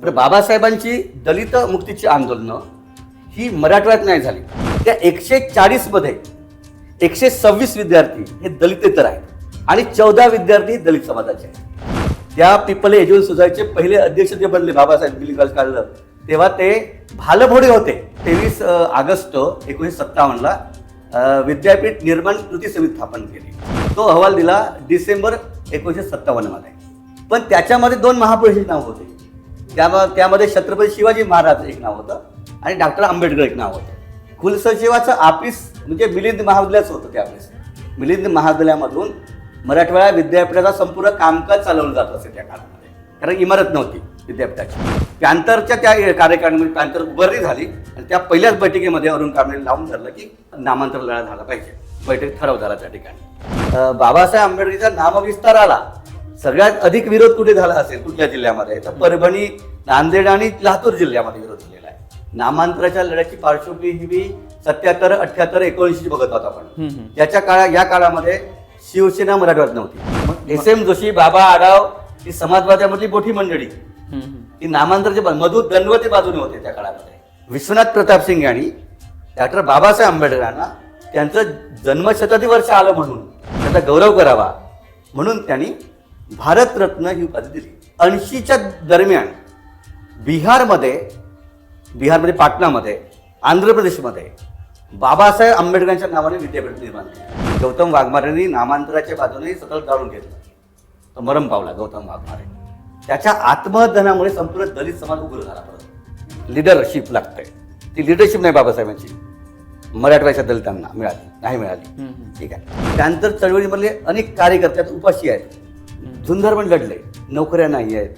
तर बाबासाहेबांची दलित मुक्तीची आंदोलनं ही मराठवाड्यात नाही झाली. त्या 140 मध्ये 126 विद्यार्थी हे दलितेतर आहेत आणि 14 विद्यार्थी दलित समाजाचे आहेत. त्या पीपल एज्युकेशन सोसायटीचे पहिले अध्यक्ष जे बनले बाबासाहेब बिलिंग काढलं तेव्हा ते भालभोडे होते. 23 ऑगस्ट 1957ला विद्यापीठ निर्माण कृती समिती स्थापन केली. तो अहवाल दिला डिसेंबर 1957 मध्ये. पण त्याच्यामध्ये 2 महापुरुषांची नाव होते. त्यामध्ये छत्रपती शिवाजी महाराज एक नाव होतं आणि डॉक्टर आंबेडकर एक नाव होतं. कुलसचिवाचं ऑफिस म्हणजे मिलिंद महाविद्यालयाचं होतं. त्यावेळेस मिलिंद महाविद्यालयामधून मराठवाडा विद्यापीठाचा संपूर्ण कामकाज चालवलं जात असे त्या काळामध्ये, कारण इमारत नव्हती विद्यापीठाची. पॅन्थरच्या त्या कार्यकाळामध्ये पॅन्थर उभारणी झाली आणि त्या पहिल्याच बैठकीमध्ये अरुण कांबळे लावून धरलं की नामांतर लढा झाला पाहिजे. बैठक ठराव झाला त्या ठिकाणी. बाबासाहेब आंबेडकरच्या नामविस्ताराला सगळ्यात अधिक विरोध कुठे झाला असेल कुठल्या जिल्ह्यामध्ये, तर परभणी, नांदेड आणि लातूर जिल्ह्यामध्ये विरोध झालेला आहे. नामांतराच्या लढ्याची पार्श्वभूमी 77, 78, 79 बघत होता आपण. या काळामध्ये शिवसेना मराठवाड्यात नव्हती. एस.एम. जोशी, बाबा आढाव ही समाजवाद्यामधली मोठी मंडळी ही नामांतराच्या मधु दनवती बाजूने होते त्या काळामध्ये. विश्वनाथ प्रताप सिंग यांनी डॉक्टर बाबासाहेब आंबेडकरांना त्यांचं जन्मशताब्दी वर्ष आलं म्हणून त्याचा गौरव करावा म्हणून त्यांनी भारतरत्न ही उपाधी दिली. 80च्या दरम्यान बिहारमध्ये पाटणामध्ये, आंध्र प्रदेशमध्ये बाबासाहेब आंबेडकरांच्या नावाने विद्यापीठ निर्माण केलं. गौतम वाघमारेंनी नामांतराच्या बाजूने सतत जाळून घेतलं. तो मरण पावला गौतम वाघमारे. त्याच्या आत्महत्यामुळे संपूर्ण दलित समाज उघड झाला. परत लिडरशिप लागते. ती लिडरशिप नाही बाबासाहेबांची मराठवाड्याच्या दलितांना नाही मिळाली. ठीक आहे. त्यानंतर चळवळीमधले अनेक कार्यकर्ते उपाशी आहेत. झुंजार पण लढले, नोकऱ्या नाही आहेत,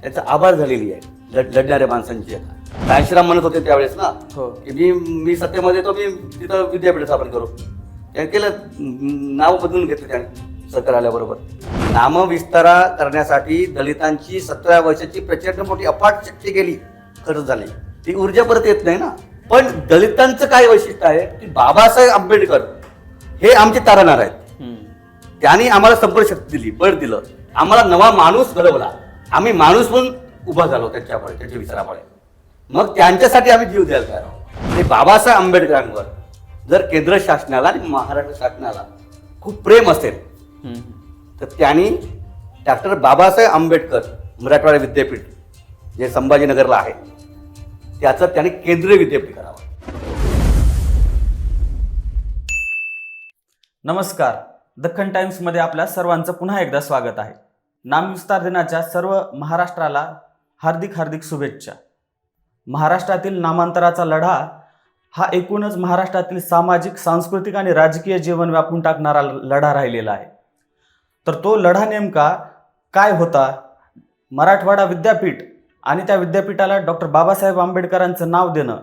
त्याचा आभार झालेली आहे लढणाऱ्या माणसांची. कांशीराम म्हणत होते त्यावेळेस ना की मी सत्तेमध्ये येतो, मी तिथं विद्यापीठ स्थापन करू. त्याने केलं, नाव बदलून घेतलं त्याने सरकार आल्याबरोबर. नामविस्तारा करण्यासाठी दलितांची 17 वर्षाची प्रचंड मोठी अफाट शक्ती गेली, खर्च झाली. ती ऊर्जा परत येत नाही ना. पण दलितांचं काय वैशिष्ट्य आहे की बाबासाहेब आंबेडकर हे आमचे तारणार आहेत. त्यांनी आम्हाला संपर्क शक्ती दिली, बळ दिलं, आम्हाला नवा माणूस घडवला. आम्ही माणूस पण उभा झालो त्यांच्यामुळे, त्यांच्या विचारामुळे. मग त्यांच्यासाठी आम्ही जीव द्यायला तयार आहोत. ते बाबासाहेब आंबेडकरांवर जर केंद्र शासनाला आणि महाराष्ट्र शासनाला खूप प्रेम असेल तर त्यांनी डॉक्टर बाबासाहेब आंबेडकर मराठवाडा विद्यापीठ जे संभाजीनगरला आहे त्याचं त्यांनी केंद्रीय विद्यापीठ करावं. नमस्कार, दख्खन टाइम्समध्ये आपल्या सर्वांचं पुन्हा एकदा स्वागत आहे. नामविस्तार दिनाच्या सर्व महाराष्ट्राला हार्दिक हार्दिक शुभेच्छा. महाराष्ट्रातील नामांतराचा लढा हा एकूणच महाराष्ट्रातील सामाजिक, सांस्कृतिक आणि राजकीय जीवन व्यापून टाकणारा लढा राहिलेला आहे. तर तो लढा नेमका काय होता? मराठवाडा विद्यापीठ आणि त्या विद्यापीठाला डॉक्टर बाबासाहेब आंबेडकरांचं नाव देणं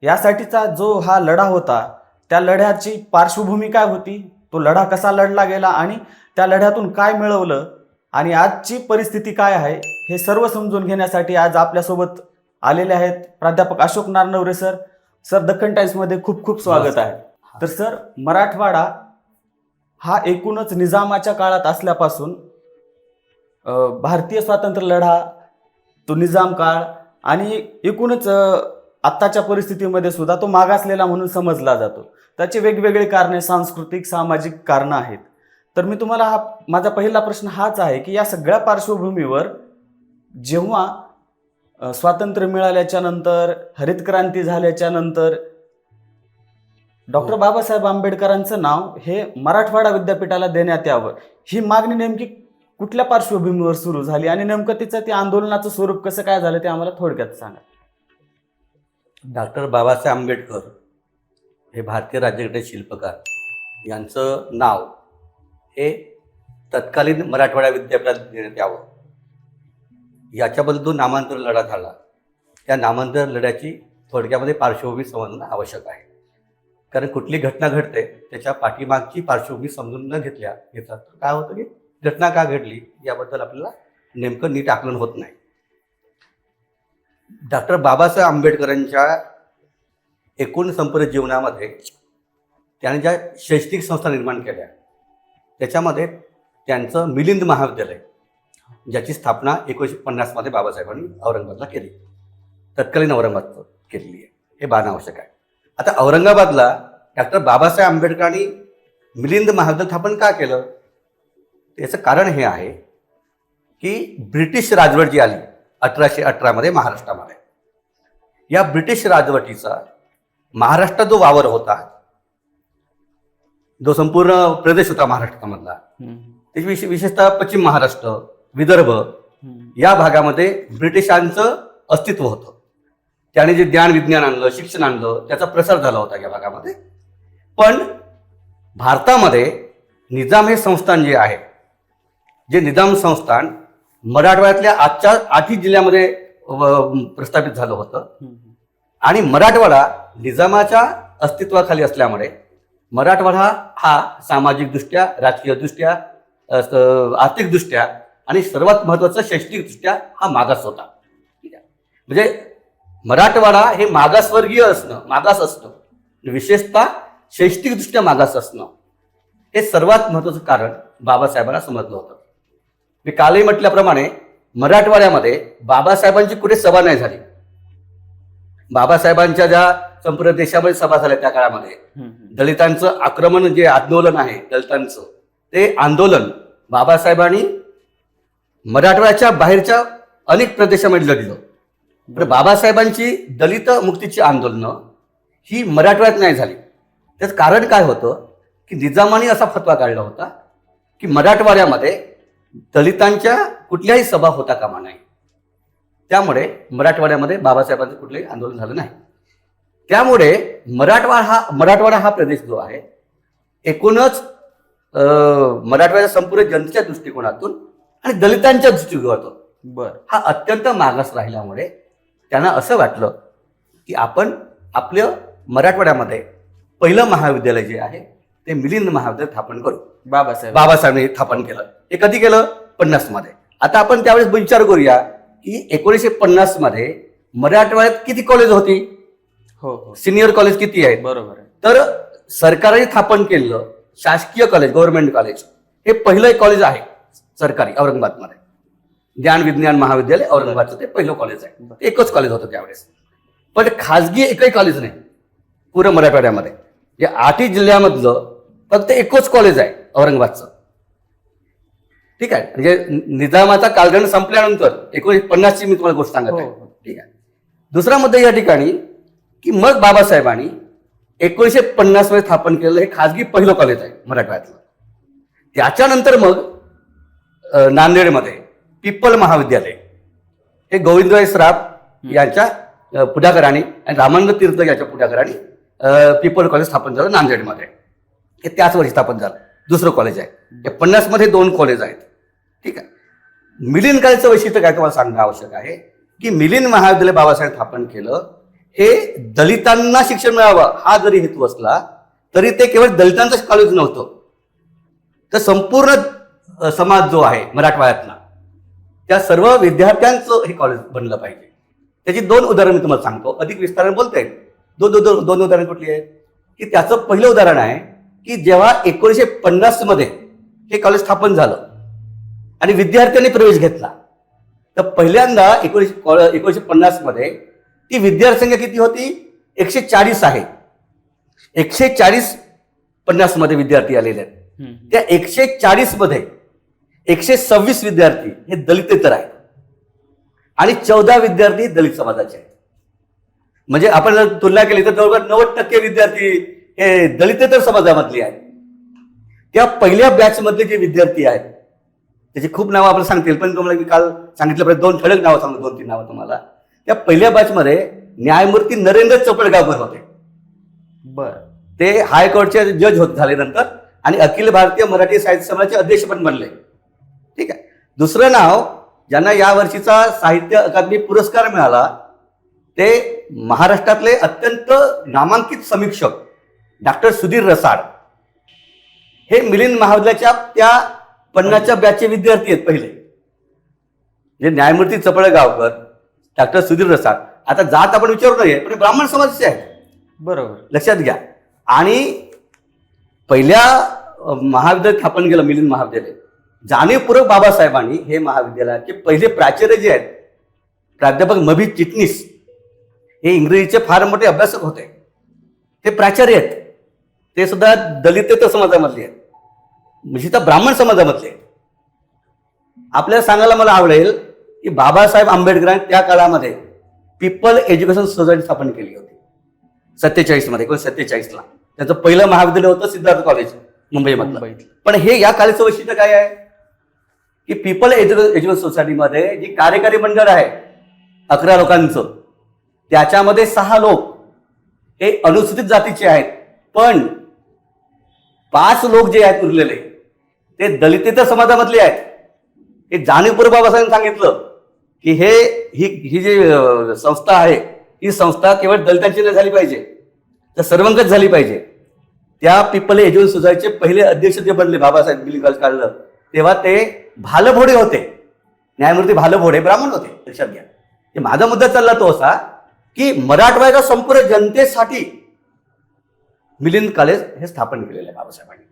यासाठीचा जो हा लढा होता, त्या लढ्याची पार्श्वभूमी काय होती, तो लढा कसा लढला गेला आणि त्या लढ्यातून काय मिळवलं आणि आजची परिस्थिती काय आहे हे सर्व समजून घेण्यासाठी आज आपल्यासोबत आलेले आहेत प्राध्यापक अशोक नारनवरे सर. सर, दख्खन टाइम्समध्ये खूप खूप स्वागत आहे. तर सर, मराठवाडा हा एकूणच निजामाच्या काळात असल्यापासून भारतीय स्वातंत्र्य लढा, तो निजाम काळ आणि एकूणच आत्ताच्या परिस्थितीमध्ये सुद्धा तो मागासलेला म्हणून समजला जातो. त्याचे वेगवेगळे कारणे, सांस्कृतिक, सामाजिक कारणं आहेत. तर मी तुम्हाला माझा पहिला प्रश्न हाच आहे की या सगळ्या पार्श्वभूमीवर जेव्हा स्वातंत्र्य मिळाल्याच्या नंतर, हरित क्रांती झाल्याच्या नंतर डॉक्टर बाबासाहेब आंबेडकरांचं नाव हे मराठवाडा विद्यापीठाला देण्यात यावं, ही मागणी नेमकी कुठल्या पार्श्वभूमीवर सुरू झाली आणि नेमकं तिचं ते आंदोलनाचं स्वरूप कसं काय झालं ते आम्हाला थोडक्यात सांगा. डॉक्टर बाबासाहेब आंबेडकर हे भारतीय राज्यघटनेचे शिल्पकार यांचं नाव हे तत्कालीन मराठवाडा विद्यापीठात देण्यात यावं याच्याबद्दल जो नामांतर लढा झाला, त्या नामांतर लढ्याची थोडक्यामध्ये पार्श्वभूमी समजणं आवश्यक आहे. कारण कुठली घटना घडते त्याच्या पाठीमागची पार्श्वभूमी समजून न घेता काय होतं की घटना का घडली याबद्दल आपल्याला नेमकं नीट आकलन होत नाही. डॉक्टर बाबासाहेब आंबेडकरांच्या एकूण संपूर्ण जीवनामध्ये त्याने ज्या शैक्षणिक संस्था निर्माण केल्या त्याच्यामध्ये त्यांचं मिलिंद महाविद्यालय ज्याची स्थापना 1950 मध्ये बाबासाहेबांनी औरंगाबादला केली, तत्कालीन औरंगाबाद केलेली आहे. हे पाहणं आवश्यक आहे. आता औरंगाबादला डॉक्टर बाबासाहेब आंबेडकरांनी मिलिंद महाविद्यालय स्थापन का केलं? याचं कारण हे आहे की ब्रिटिश राजवट जी आली 1818 मध्ये महाराष्ट्रामध्ये, या ब्रिटिश राजवटीचा महाराष्ट्रात जो वावर होता, जो संपूर्ण प्रदेश होता महाराष्ट्रामधला, त्याची विशेषतः पश्चिम महाराष्ट्र, विदर्भ या भागामध्ये ब्रिटिशांचं अस्तित्व होतं. त्याने जे ज्ञान विज्ञान आणलं, शिक्षण आणलं, त्याचा प्रसार झाला होता या भागामध्ये. पण भारतामध्ये निजाम हे संस्थान जे आहे, जे निजाम संस्थान मराठवाड्यातल्या आजच्या 8 जिल्ह्यामध्ये प्रस्थापित झालं होतं आणि मराठवाडा निजामाच्या अस्तित्वाखाली असल्यामुळे मराठवाडा हा सामाजिकदृष्ट्या, राजकीयदृष्ट्या, आर्थिकदृष्ट्या आणि सर्वात महत्त्वाचं शैक्षणिकदृष्ट्या हा मागास होता. म्हणजे मराठवाडा हे मागासवर्गीय असणं, मागास असणं, विशेषतः शैक्षणिकदृष्ट्या मागास असणं, हे सर्वात महत्त्वाचं कारण बाबासाहेबांना समजलं होतं. मी कालही म्हटल्याप्रमाणे मराठवाड्यामध्ये बाबासाहेबांची कुठे सभा नाही झाली. बाबासाहेबांच्या ज्या संपूर्ण देशामध्ये सभा झाल्या त्या काळामध्ये दलितांचं आक्रमण जे आंदोलन आहे दलितांचं, ते आंदोलन बाबासाहेबांनी मराठवाड्याच्या बाहेरच्या अनेक प्रदेशामध्ये लढलं. पण बाबासाहेबांची दलित मुक्तीची आंदोलनं ही मराठवाड्यात नाही झाली. त्याचं कारण काय होतं की निजामाने असा फतवा काढला होता की मराठवाड्यामध्ये दलितांच्या कुठल्याही सभा होता कामा नाही. त्यामुळे मराठवाड्यामध्ये बाबासाहेबांचं कुठलंही आंदोलन झालं नाही. त्यामुळे मराठवाडा हा प्रदेश जो आहे, एकूणच मराठवाड्याच्या संपूर्ण जनतेच्या दृष्टिकोनातून आणि दलितांच्या दृष्टिकोनातून हा अत्यंत मागास राहिल्यामुळे त्यांना असं वाटलं की आपण आपलं मराठवाड्यामध्ये पहिलं महाविद्यालय जे आहे ते मिलिंद महाविद्यालय स्थापन करू. बाबासाहेबांनी स्थापन केलं. हे कधी केलं? 50 मध्ये. आता आपण त्यावेळेस विचार करूया की 1950 मध्ये मराठवाड्यात किती कॉलेज होती? सिनियर कॉलेज किती आहेत? बरोबर. तर सरकारने स्थापन केलेलं शासकीय कॉलेज, गव्हर्नमेंट कॉलेज, हे पहिलं कॉलेज आहे सरकारी औरंगाबादमध्ये. ज्ञान विज्ञान महाविद्यालय औरंगाबादचं ते पहिलं कॉलेज आहे. एकच कॉलेज होतं त्यावेळेस. पण खाजगी एकही कॉलेज नाही पुरं मराठवाड्यामध्ये. या 8 जिल्ह्यामधलं फक्त एकच कॉलेज आहे औरंगाबादचं. ठीक आहे. म्हणजे निजामाचा कालखंड संपल्यानंतर 1950ची मी तुम्हाला गोष्ट सांगत आहे. ठीक आहे. दुसरा मुद्दा या ठिकाणी की मग बाबासाहेबांनी 1950 मध्ये स्थापन केलेलं हे खाजगी पहिलं कॉलेज आहे मराठवाड्यातलं. त्याच्यानंतर मग नांदेडमध्ये पिप्पल महाविद्यालय, हे गोविंदराव सराफ यांच्या पुढाकाराने आणि रामानंद तीर्थ यांच्या पुढाकाराने पिप्पल कॉलेज स्थापन झालं नांदेडमध्ये. हे त्याच वर्षी स्थापन झालं. दुसरं कॉलेज आहे. हे 50 मध्ये 2 कॉलेज आहेत. ठीक आहे. मिलिंद कॉलेजचं वैशिष्ट्य काय तुम्हाला सांगणं आवश्यक आहे की मिलिंद महाविद्यालय बाबासाहेब स्थापन केलं हे दलितांना शिक्षण मिळावं हा जरी हेतू असला तरी ते केवळ दलितांचंच कॉलेज नव्हतं, तर संपूर्ण समाज जो आहे मराठवाड्यातला त्या सर्व विद्यार्थ्यांचं हे कॉलेज बनलं पाहिजे. त्याची 2 उदाहरणं मी तुम्हाला सांगतो. अधिक विस्ताराने बोलता येईल. दोन उदाहरण कुठली आहेत की त्याचं पहिलं उदाहरण आहे की जेव्हा 1950 मध्ये हे कॉलेज स्थापन झालं आणि विद्यार्थ्यांनी प्रवेश घेतला, तर पहिल्यांदा 1950 मध्ये ती विद्यार्थी संख्या किती होती? 140 आहे. 140 50 मध्ये विद्यार्थी आलेले आहेत. त्या 140 मध्ये 126 विद्यार्थी हे दलितेतर आहेत आणि 14 विद्यार्थी दलित समाजाचे आहेत. म्हणजे आपण जर तुलना केली तर जवळपास 90% विद्यार्थी हे दलितेतर समाजामधले आहेत. त्या पहिल्या बॅच मधले जे विद्यार्थी आहेत त्याची खूप नावं आपण सांगतील, पण तुम्हाला मी काल सांगितल्याप्रमाणे 2 ठळक नावं सांगतो, 2-3 नावं तुम्हाला. त्या पहिल्या बॅचमध्ये न्यायमूर्ती नरेंद्र चपळगावकर होते. ते हायकोर्टचे जज झाले नंतर आणि अखिल भारतीय मराठी साहित्य समाजाचे अध्यक्ष पण बनले. ठीक आहे. दुसरं नाव ज्यांना या वर्षीचा साहित्य अकादमी पुरस्कार मिळाला ते महाराष्ट्रातले अत्यंत नामांकित समीक्षक डॉक्टर सुधीर रसाळ. हे मिलिंद महाविद्यालयाच्या त्या 50च्या बॅचचे विद्यार्थी आहेत पहिले. जे न्यायमूर्ती चपळगावकर, डॉक्टर सुधीर रसाळ, आता जात आपण विचारू नये पण ब्राह्मण समाजाचे आहेत. बरोबर, लक्षात घ्या. आणि पहिल्या महाविद्यालय स्थापन केलं मिलिंद महाविद्यालय जाणीवपूर्वक बाबासाहेबांनी हे महाविद्यालयाचे पहिले प्राचार्य जे आहेत प्राध्यापक मभी चिटणीस, हे इंग्रजीचे फार मोठे अभ्यासक होते, ते प्राचार्य आहेत. ते सुद्धा दलितेतर समाजामधले आहेत, म्हणजे तर ब्राह्मण समाजामधले आहेत. आपल्याला सांगायला मला आवडेल की बाबासाहेब आंबेडकरांनी त्या काळामध्ये पीपल एज्युकेशन सोसायटी स्थापन केली होती 47 मध्ये, 1947ला. त्याचं पहिलं महाविद्यालय होतं सिद्धार्थ कॉलेज मुंबईमधलं. पण हे या काळाचं वैशिष्ट्य काय आहे की पीपल एज्युकेशन सोसायटीमध्ये जी कार्यकारी मंडळ आहे 11 लोकांचं, त्याच्यामध्ये 6 लोक हे अनुसूचित जातीचे आहेत, पण 5 लोक जे आहेत उरलेले ते दलितेतर समाजामधले आहेत. हे जाणीवपूर्वक बाबासाहेबांनी सांगितलं की ही जी संस्था आहे ही संस्था केवळ दलितांची नाही झाली पाहिजे, तर सर्वंकष झाली पाहिजे. त्या पीपल एज्युकेशन सोसायटीचे पहिले अध्यक्ष जे बनले बाबासाहेब बिलिंग कॉलेज काढलं तेव्हा ते भालभोडे होते, न्यायमूर्ती भालभोडे ब्राह्मण होते, लक्षात घ्या. माझा मुद्दा चालला तो असा की मराठवाड्याच्या संपूर्ण जनतेसाठी मिलिंद कॉलेज हे स्थापन केलेलं आहे बाबासाहेबांनी,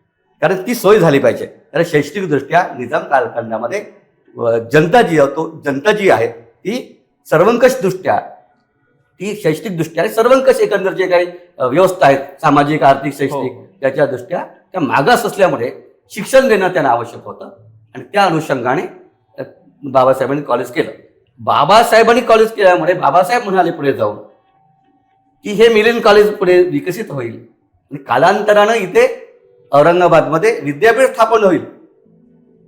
कारण ती सोय झाली पाहिजे. कारण शैक्षणिकदृष्ट्या निजाम कालखंडामध्ये जनता जी आहे ती सर्वंकषदृष्ट्या, ती शैक्षणिकदृष्ट्या आणि सर्वंकष एकंदर जे काही व्यवस्था आहेत सामाजिक आर्थिक शैक्षणिक त्याच्या दृष्ट्या त्या मागास असल्यामुळे शिक्षण देणं त्यांना आवश्यक होतं आणि त्या अनुषंगाने बाबासाहेबांनी कॉलेज केलं. बाबासाहेबांनी कॉलेज केल्यामुळे बाबासाहेब म्हणाले पुढे जाऊन की हे मिलिंद कॉलेज पुढे विकसित होईल आणि कालांतरानं इथे औरंगाबादमध्ये विद्यापीठ स्थापन होईल.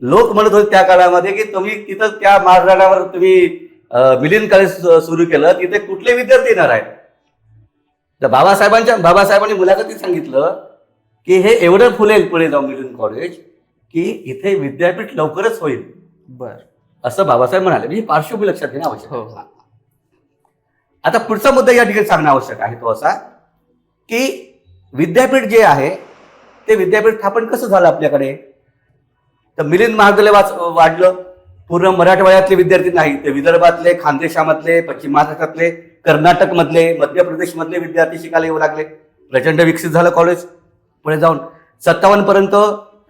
लोक म्हणत होते त्या काळामध्ये की तुम्ही तिथं त्या माळरानावर तुम्ही मिलिंद कॉलेज सुरू केलं, तिथे कुठले विद्यार्थी येणार आहेत. तर बाबासाहेबांनी मुलाखतीत सांगितलं की हे एवढं फुलेल पुढे जाऊन मिलिंद कॉलेज की इथे विद्यापीठ लवकरच होईल. बर, असं बाबासाहेब म्हणाले. म्हणजे पार्श्वभूमी लक्षात घेणं आवश्यक आहे. आता पुढचा मुद्दा या ठिकाणी सांगणं आवश्यक आहे तो असा की विद्यापीठ जे आहे ते विद्यापीठ स्थापन कसं झालं आपल्याकडे. तर मिलिंद महाविद्यालय वाढलं. पूर्ण मराठवाड्यातले विद्यार्थी नाही, ते विदर्भातले, खानदेशामधले, पश्चिम महाराष्ट्रातले, कर्नाटकमधले, मध्य प्रदेशमधले विद्यार्थी शिकायला येऊ लागले. प्रचंड विकसित झालं कॉलेज. पुढे जाऊन 57 पर्यंत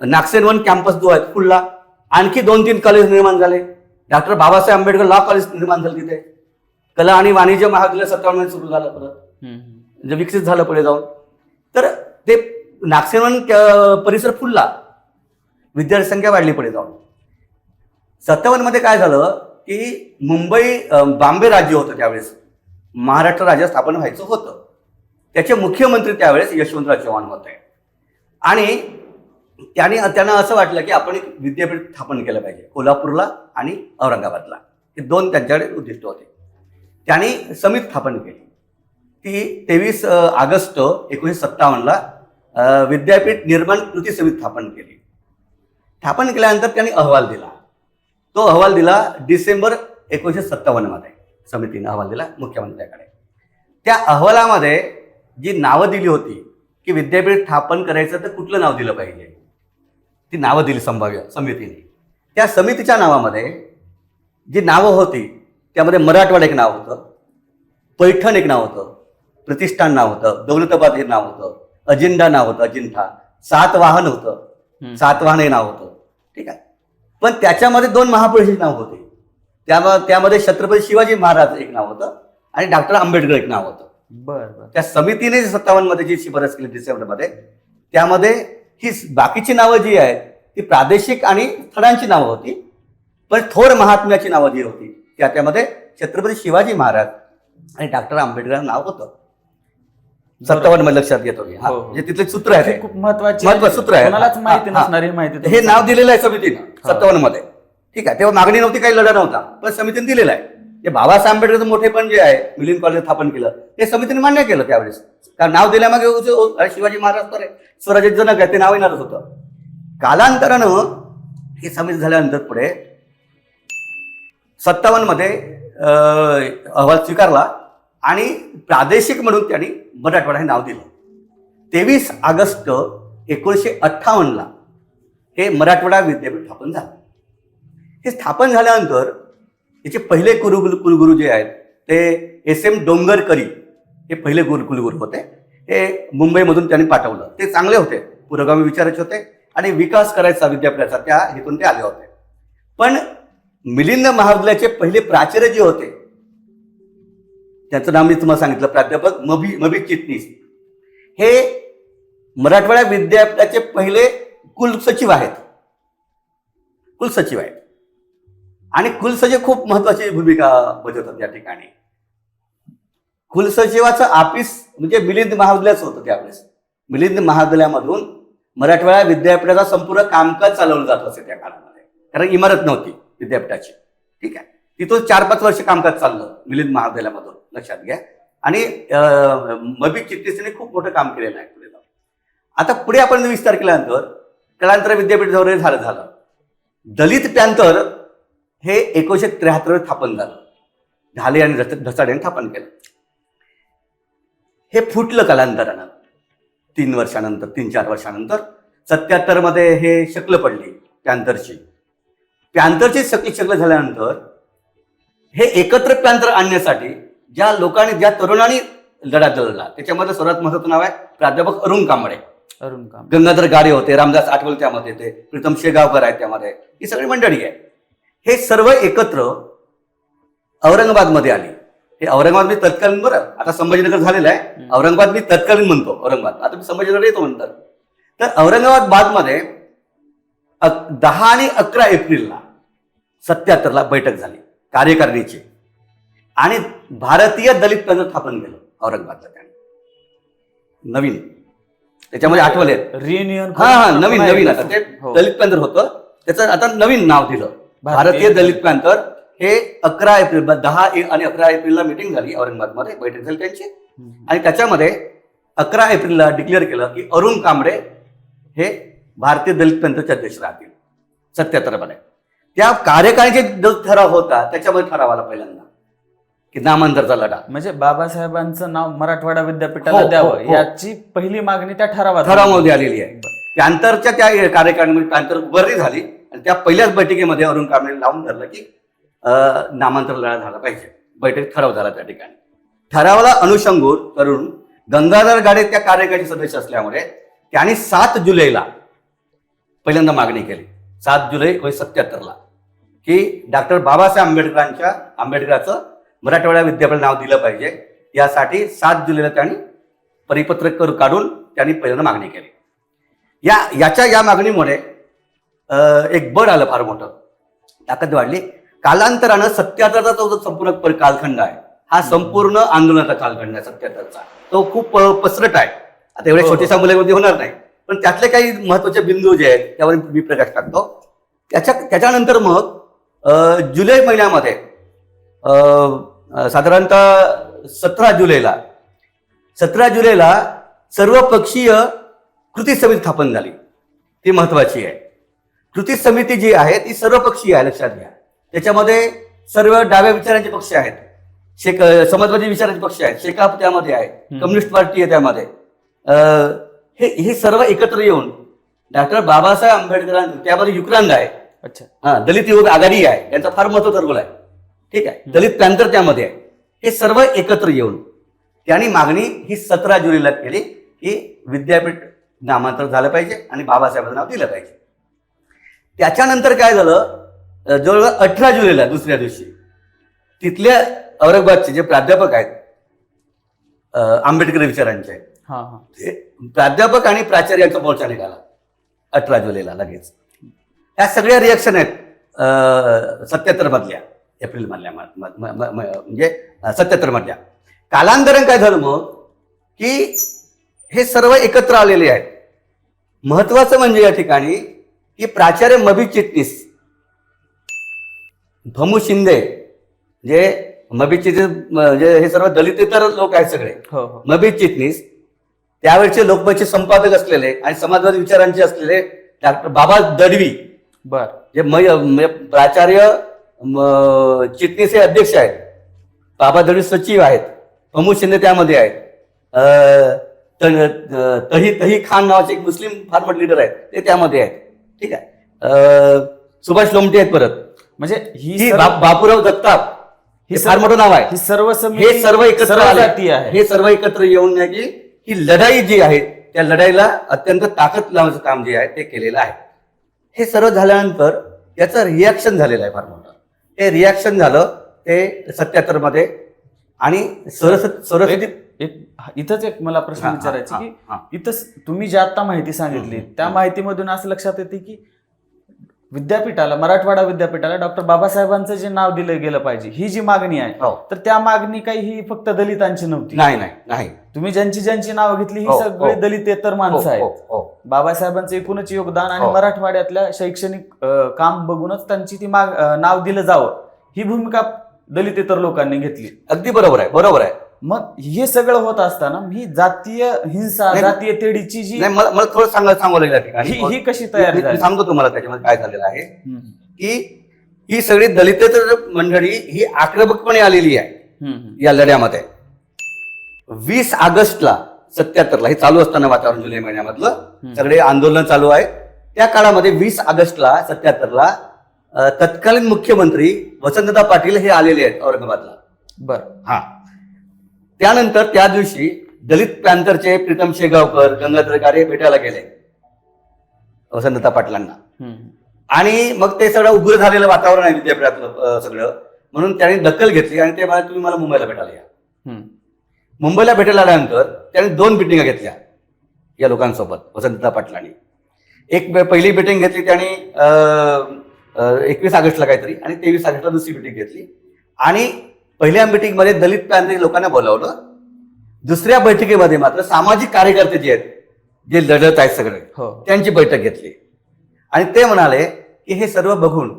नागसेन कॅम्पस जो आहे फुलला. आणखी 2-3 कॉलेज निर्माण झाले. Doctor Babasaheb Ambedkar law college निर्माण झालं तिथे. कला आणि वाणिज्य महाविद्यालय 57 मध्ये सुरू झालं परत, म्हणजे विकसित झालं पुढे जाऊन. तर ते नागसेन परिसर फुलला, विद्यार्थी संख्या वाढली पुढे जाऊन. 57 मध्ये काय झालं की मुंबई बॉम्बे राज्य होतं त्यावेळेस, महाराष्ट्र राज्य स्थापन व्हायचं होतं. त्याचे मुख्यमंत्री त्यावेळेस यशवंतराव चव्हाण होते आणि त्यांना असं वाटलं की आपण एक विद्यापीठ स्थापन केलं पाहिजे कोल्हापूरला आणि औरंगाबादला. हे 2 त्यांच्याकडे उद्दिष्ट होते. त्यांनी समिती स्थापन केली. ती 23 ऑगस्ट 1957ला विद्यापीठ निर्माण कृती समिती स्थापन केली. स्थापन केल्यानंतर त्यांनी अहवाल दिला. तो अहवाल दिला डिसेंबर 1957 मध्ये. समितीने अहवाल दिला मुख्यमंत्र्याकडे. त्या अहवालामध्ये जी नावं दिली होती की विद्यापीठ स्थापन करायचं तर कुठलं नाव दिलं पाहिजे, ती नावं दिली संभाव्य समितीने. त्या समितीच्या नावामध्ये जी नावं होती त्यामध्ये मराठवाडा एक नाव होतं, पैठण एक नाव होतं, प्रतिष्ठान नाव होतं, दौलताबाद हे नाव होतं, अजिंठा नाव होतं, अजिंठा, सातवाहन होतं, सातवाहन हे नाव होतं. ठीक आहे. पण त्याच्यामध्ये 2 महापुरुषांची नाव होते. त्यामध्ये छत्रपती शिवाजी महाराज एक नाव होतं आणि डॉक्टर आंबेडकर एक नाव होतं. बरं. त्या समितीने 57 मध्ये जी शिफारस केली डिसेंबरमध्ये, त्यामध्ये ही बाकीची नावं जी आहेत ती प्रादेशिक आणि स्थळांची नावं होती, पण थोर महात्म्याची नावं जी होती त्यामध्ये छत्रपती शिवाजी महाराज आणि डॉक्टर आंबेडकर नाव होतं. 57 मध्ये लक्षात घेतो मी. म्हणजे तिथले सूत्र आहे, खूप महत्वाचं सूत्र आहे, कोणालाच माहिती नसणारी माहिती हे नाव दिलेलं आहे समितीनं 57 मध्ये. ठीक आहे. तेव्हा मागणी नव्हती, काही लढा नव्हता, पण समितीने दिलेलं आहे. ते बाबासाहेब आंबेडकरचं मोठेपण जे आहे मिलिंद कॉलेज स्थापन केलं ते समितीने मान्य केलं त्यावेळेस. कारण नाव दिल्यामागे शिवाजी महाराज तर स्वराज्याचे जनक आहे, ते नाव येणारच होतं. कालांतरानं ही समिती झाल्यानंतर पुढे 57 मध्ये अहवाल स्वीकारला आणि प्रादेशिक म्हणून त्यांनी मराठवाडा हे नाव दिलं. 23 ऑगस्ट 1958ला हे मराठवाडा विद्यापीठ स्थापन झालं. हे स्थापन झाल्यानंतर याचे पहिले कुलगुरू जे आहेत ते SM डोंगरकरी हे पहिले कुलगुरू होते. हे मुंबईमधून त्यांनी पाठवलं. ते चांगले होते, पुरोगामी विचाराचे होते आणि विकास करायचा विद्यापीठाचा, त्या हेतून ते आले होते. पण मिलिंद महाविद्यालयाचे पहिले प्राचार्य जे होते त्यांचं नाव मी तुम्हाला सांगितलं, प्राध्यापक मबी चिटणीस, हे मराठवाडा विद्यापीठाचे पहिले कुलसचिव आहेत. कुलसचिव आहेत आणि कुलसचिव खूप महत्वाची भूमिका बजावतात या ठिकाणी. कुलसचिवाचं ऑफिस म्हणजे मिलिंद महाविद्यालयाचं होतं त्यावेळेस. मिलिंद महाविद्यालयामधून मराठवाडा विद्यापीठाचा संपूर्ण कामकाज चालवलं जात असे त्या काळामध्ये, कारण इमारत नव्हती विद्यापीठाची. ठीक आहे, तिथून 4-5 वर्ष कामकाज चाललं मिलिंद महाविद्यालयामधून, लक्षात घ्या. आणि मबी चिटणीसने खूप मोठं काम केलेलं आहे पुढे जाऊन. आता पुढे आपण विस्तार केल्यानंतर कलांतर विद्यापीठ वगैरे झालं. दलित पॅंथर हे 1973 स्थापन झालं. ढाले आणि ढसाड यांनी स्थापन केलं. हे फुटलं कालांतरानं 3-4 वर्षानंतर. 77 मध्ये हे शक्ल पडली पॅंथरची. पॅंथरची शक्ल झाल्यानंतर हे एकत्र पॅंथर आणण्यासाठी ज्या लोकांनी, ज्या तरुणांनी लढा लढला, त्याच्यामध्ये सर्वात महत्त्वाचं नाव आहे प्राध्यापक अरुण कांबळे. गंगाधर गाडे होते, रामदास आठवले त्यामध्ये होते, प्रीतम शेगावकर आहेत त्यामध्ये, ही सगळी मंडळी आहे. हे सर्व एकत्र औरंगाबादमध्ये आली. हे औरंगाबाद मी तत्कालीन, बरं आता संभाजीनगर झालेलं आहे, औरंगाबाद मी तत्कालीन म्हणतो औरंगाबाद, आता मी संभाजीनगर येतो नंतर. तर औरंगाबादमध्ये 10 आणि 11 एप्रिलला 77ला बैठक झाली कार्यकारिणीची आणि भारतीय दलित पॅंथर स्थापन केलं औरंगाबादला त्याने. नवीन त्याच्यामध्ये आठवले रियुनियन, नवीन आता ते दलित पॅंथर होतं, त्याचं आता नवीन नाव दिलं भारतीय दलित पॅंथर. हे 10 आणि 11 एप्रिलला मीटिंग झाली औरंगाबादमध्ये, बैठक झाली त्यांची. आणि त्याच्यामध्ये 11 एप्रिलला डिक्लेअर केलं की अरुण कांबळे हे भारतीय दलित पॅंथरचे अध्यक्ष राहतील 77 मध्ये. त्या कार्यकारिणीचे जो ठराव होता त्याच्यामध्ये ठराव आला पहिल्यांदा की नामांतरचा लढा, म्हणजे बाबासाहेबांचं नाव मराठवाडा विद्यापीठाला द्यावं याची पहिली मागणी त्या ठरावामध्ये आलेली आहे. पॅंथरच्या त्या कार्यकारिणीमध्ये पॅंथर उभारणी झाली आणि त्या पहिल्याच बैठकीमध्ये अरुण कांबळे लावून धरलं की नामांतर लढा झाला पाहिजे. बैठक ठराव झाला त्या ठिकाणी. ठरावाला अनुषंगून करून गंगाधर गाडे त्या कार्यकारिणी सदस्य असल्यामुळे त्यांनी 7 जुलैला पहिल्यांदा मागणी केली, 7 जुलै 1977ला, की डॉक्टर बाबासाहेब आंबेडकरांचं मराठवाडा विद्यापीठ नाव दिलं पाहिजे. यासाठी 7 जुलैला त्यांनी परिपत्रक काढून त्यांनी पहिल्यांदा मागणी केली. या मागणीमुळे एक बळ आलं फार मोठं, ताकद वाढली. कालांतरानं 77चा जो संपूर्ण कालखंड आहे हा संपूर्ण आंदोलनाचा कालखंड आहे. 77चा तो खूप पसरट आहे. आता एवढ्या छोट्याशा मुलांमध्ये होणार नाही, पण त्यातले काही महत्वाचे बिंदू जे आहेत त्यावर मी प्रकाश टाकतो. त्याच्यानंतर मग जुलै महिन्यामध्ये साधारणतः 17 जुलैला सर्वपक्षीय कृती समिती स्थापन झाली. ती महत्वाची आहे. कृती समिती जी आहे ती सर्वपक्षीय आहे, लक्षात घ्या. त्याच्यामध्ये सर्व डाव्या विचारांचे पक्ष आहेत, समाजवादी विचारांचे पक्ष आहेत, शेकाप त्यामध्ये आहे, कम्युनिस्ट पार्टी आहे त्यामध्ये. हे सर्व एकत्र येऊन डॉक्टर बाबासाहेब आंबेडकरांचं, त्यामध्ये युक्रांद आहे, दलित युवक आघाडी आहे, यांचा फार महत्त्वाचा रोल आहे. ठीक आहे, दलित पॅंथर त्यामध्ये आहे. हे सर्व एकत्र येऊन त्यांनी मागणी ही 17 जुलैला केली की विद्यापीठ नामांतर झालं पाहिजे आणि बाबासाहेबांचं नाव दिलं पाहिजे. त्याच्यानंतर काय झालं, जवळजवळ 18 जुलैला दुसऱ्या दिवशी तिथल्या औरंगाबादचे जे प्राध्यापक आहेत आंबेडकर विचारांचे, प्राध्यापक आणि प्राचार्य यांचा मोर्चा निघाला 18 जुलैला लगेच. या सगळ्या रिॲक्शन आहेत 77 मधल्या, एप्रिल मधल्या, म्हणजे 77 मधल्या. कालांतरण काय झालं मग की हे सर्व एकत्र आलेले आहेत. महत्वाचं म्हणजे या ठिकाणी की प्राचार्य मबी चिटणीस, भमू शिंदे, जे मबी चिटणीस म्हणजे हे सर्व दलितेतर लोक आहेत सगळे. मबी चिटणीस त्यावेळेचे लोकमतचे संपादक असलेले आणि समाजवादी विचारांचे असलेले डॉक्टर बाबा दडवी, जे प्राचार्य चिटणीस हे अध्यक्ष आहेत, बाबा दडवी सचिव आहेत, भमू शिंदे त्यामध्ये आहेत, तही खान नावाचे एक मुस्लिम फार्मर लीडर आहेत ते त्यामध्ये आहेत. ठीक आहे, सुभाष लोमटे आहेत परत, म्हणजे ही बापूराव दत्ताप, हे फार मोठं नाव आहे. हे सर्व एकत्र येऊन की ही लढाई जी आहे त्या लढाईला अत्यंत ताकद लावण्याचं काम जे आहे ते केलेलं आहे. हे सर्व झाल्यानंतर याचं रिॲक्शन झालेलं आहे फार मोठं. हे रिॲक्शन झालं ते 77 मध्ये आणि सरस्वती इथंच एक मला प्रश्न विचारायचा की हा. इथंच तुम्ही जी आता माहिती सांगितली त्या माहितीमधून असं लक्षात येते की विद्यापीठाला, मराठवाडा विद्यापीठाला डॉक्टर बाबासाहेबांचं जे नाव दिलं गेलं पाहिजे ही जी मागणी आहे, हो. तर त्या मागणी काही ही फक्त दलितांची नव्हती. नाही. तुम्ही ज्यांची नावं घेतली हो, ही सगळी हो. दलितेतर माणसं आहेत. बाबासाहेबांचं एकूणच योगदान आणि हो. मराठवाड्यातल्या शैक्षणिक काम बघूनच त्यांची ती नाव दिलं जावं ही भूमिका दलितेतर लोकांनी घेतली. अगदी बरोबर आहे. मग हे सगळं होत असताना ही जातीय हिंसा, नाही, जातीय तेढीची जी नाही, मला थोडं सांगू लागेल या ठिकाणी. ही कशी तयार मी झाली? सांगतो तुम्हाला त्याच्यामध्ये काय झालेलं आहे हम्म. की ही सगळी दलितेतर मंडळी ही आक्रमकपणे आलेली आहे हम्म. या लढ्यामध्ये. 20 ऑगस्टला 77ला हे चालू असताना वातावरण जुलै महिन्यामधलं सगळे आंदोलन चालू आहे त्या काळामध्ये 20 ऑगस्टला 77ला तत्कालीन मुख्यमंत्री वसंतदादा पाटील हे आलेले आहेत औरंगाबादला. बर. त्यानंतर त्या दिवशी दलित पॅंथरचे प्रीतम शेगावकर, गंगाधर गारे भेटायला गेले वसंतदादा पाटलांना. हम्म. आणि मग ते सगळं उग्र झालेलं वातावरण आहे विद्यापीठातलं सगळं, म्हणून त्यांनी दखल घेतली आणि ते म्हणाले तुम्ही मला मुंबईला भेटायला या. हम्म. मुंबईला भेटायला आल्यानंतर त्यांनी 2 मिटिंगा घेतल्या या लोकांसोबत वसंतदादा पाटलांनी. एक पहिली मिटिंग घेतली त्यांनी 21 ऑगस्टला काहीतरी, आणि 23 ऑगस्टला दुसरी मिटिंग घेतली. आणि पहिल्या मिटिंगमध्ये दलित पॅंथर लोकांना बोलावलं. दुसऱ्या बैठकीमध्ये मात्र सामाजिक कार्यकर्ते जे आहेत, जे लढत आहेत सगळे, हो. त्यांची बैठक घेतली. आणि ते म्हणाले की हे सर्व बघून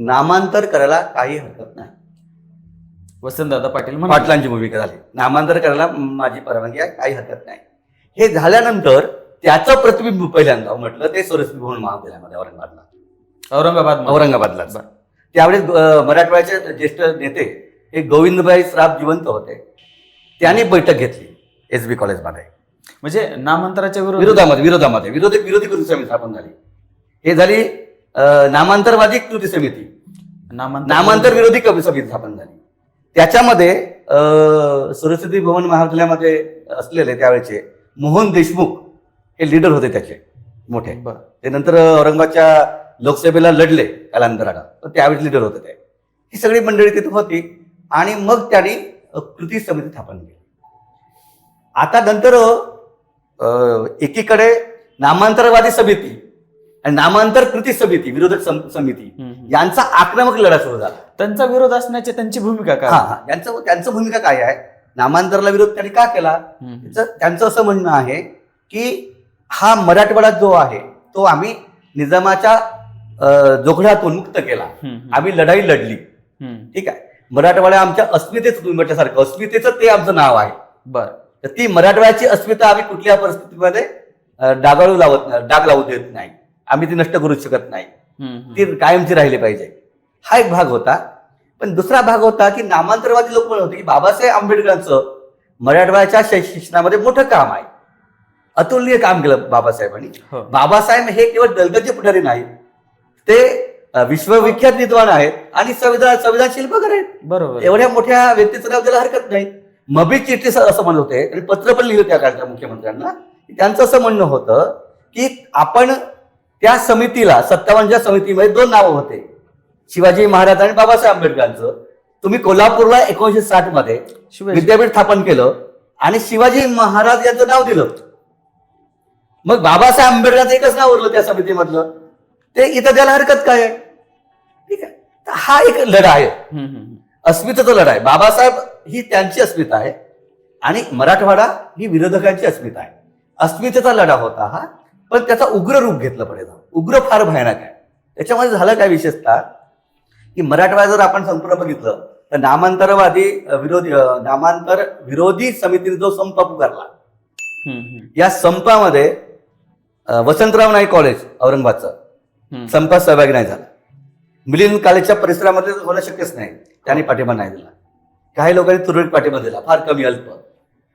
नामांतर करायला काही हरकत नाही. वसंतदादा पाटील म्हणाले. पाटलांची भूमिका झाली, नामांतर करायला माझी परवानगी आहे, काही हरकत नाही. हे झाल्यानंतर त्याचं प्रतिबिंब पहिल्यांदा म्हटलं ते सरस्वती भवन महाविद्यालयामध्ये औरंगाबादला. त्यावेळेस मराठवाड्याचे ज्येष्ठ नेते हे गोविंदभाई श्राफ जिवंत होते. त्यांनी बैठक घेतली SB कॉलेजमध्ये. म्हणजे नामांतराच्या विरोधामध्ये विरोधी कृती समिती स्थापन झाली. हे झाली नामांतरवादी कृती समिती, नामांतर विरोधी कृती समिती स्थापन झाली. त्याच्यामध्ये सरस्वती भवन महाविद्यालयामध्ये असलेले त्यावेळेचे मोहन देशमुख हे लीडर होते त्याचे मोठे. ते नंतर औरंगाबादच्या लोकसभेला लढले कालांतराला, तर त्यावेळेस लीडर होते ते. ही सगळी मंडळी तिथे होती आणि मग त्यांनी कृती समिती स्थापन केली. आता नंतर एकीकडे नामांतरवादी समिती आणि नामांतर कृती समिती, विरोधक समिती यांचा आक्रमक लढा सुरू झाला. त्यांचा विरोध असण्याची त्यांची भूमिका काय? त्यांचं भूमिका काय आहे? नामांतराला विरोध त्यांनी का केला? त्यांचं असं म्हणणं आहे की हा मराठवाडा जो आहे तो आम्ही निजामाच्या जोखडातून मुक्त केला, आम्ही लढाई लढली. ठीक आहे, मराठवाडा आमच्या अस्मितेचं, तुम्ही म्हटल्यासारखं अस्मितेचं ते आमचं नाव आहे. तर ती मराठवाड्याची अस्मिता आम्ही कुठल्या परिस्थितीमध्ये डाग लावू देत नाही, आम्ही ती नष्ट करू शकत नाही, ती कायमची राहिली पाहिजे. हा एक भाग होता. पण दुसरा भाग होता की नामांतरवादी लोक म्हणत होते की बाबासाहेब आंबेडकरांचं मराठवाड्याच्या शिक्षणामध्ये मोठं काम आहे, अतुलनीय काम केलं बाबासाहेबांनी. बाबासाहेब हे केवळ दलगतचे पुढारी नाही, ते विश्वविख्यात विद्वान आहेत आणि संविधान शिल्पकार आहेत. बरोबर. एवढ्या मोठ्या व्यक्तीचं नाव त्याला हरकत नाही. मबी चिट्टीस असं म्हणत होते आणि पत्र पण लिहिलं त्या काळच्या मुख्यमंत्र्यांना. त्यांचं असं म्हणणं होतं की आपण त्या समितीला 57च्या समितीमध्ये 2 नावं होते, शिवाजी महाराज आणि बाबासाहेब आंबेडकरांचं. तुम्ही कोल्हापूरला 1960 मध्ये विद्यापीठ स्थापन केलं आणि शिवाजी महाराज यांचं नाव दिलं. मग बाबासाहेब आंबेडकरांचं एकच नाव उरलं त्या समितीमधलं, ते इथं द्यायला हरकत काय आहे? ठीक आहे, हा एक लढा आहे, अस्मितेचा लढा आहे. बाबासाहेब ही त्यांची अस्मिता आहे आणि मराठवाडा ही विरोधकांची अस्मिता आहे. अस्मितेचा लढा होता हा, पण त्याचा उग्र रूप घेतलं पडेल. उग्र फार भयानक आहे. त्याच्यामध्ये झालं काय विशेषतः की मराठवाडा जर आपण संपूर्ण बघितलं तर नामांतर विरोधी समितीने जो संप पुकारला, या संपामध्ये वसंतराव नाईक कॉलेज औरंगाबादचं संपात सहभागी नाही झाला. मिलिंद कॉलेजच्या परिसरामध्ये होणं शक्यच नाही, त्यांनी पाठिंबा नाही दिला. काही लोकांनी तुरळक पाठिंबा दिला, फार कमी, अल्प.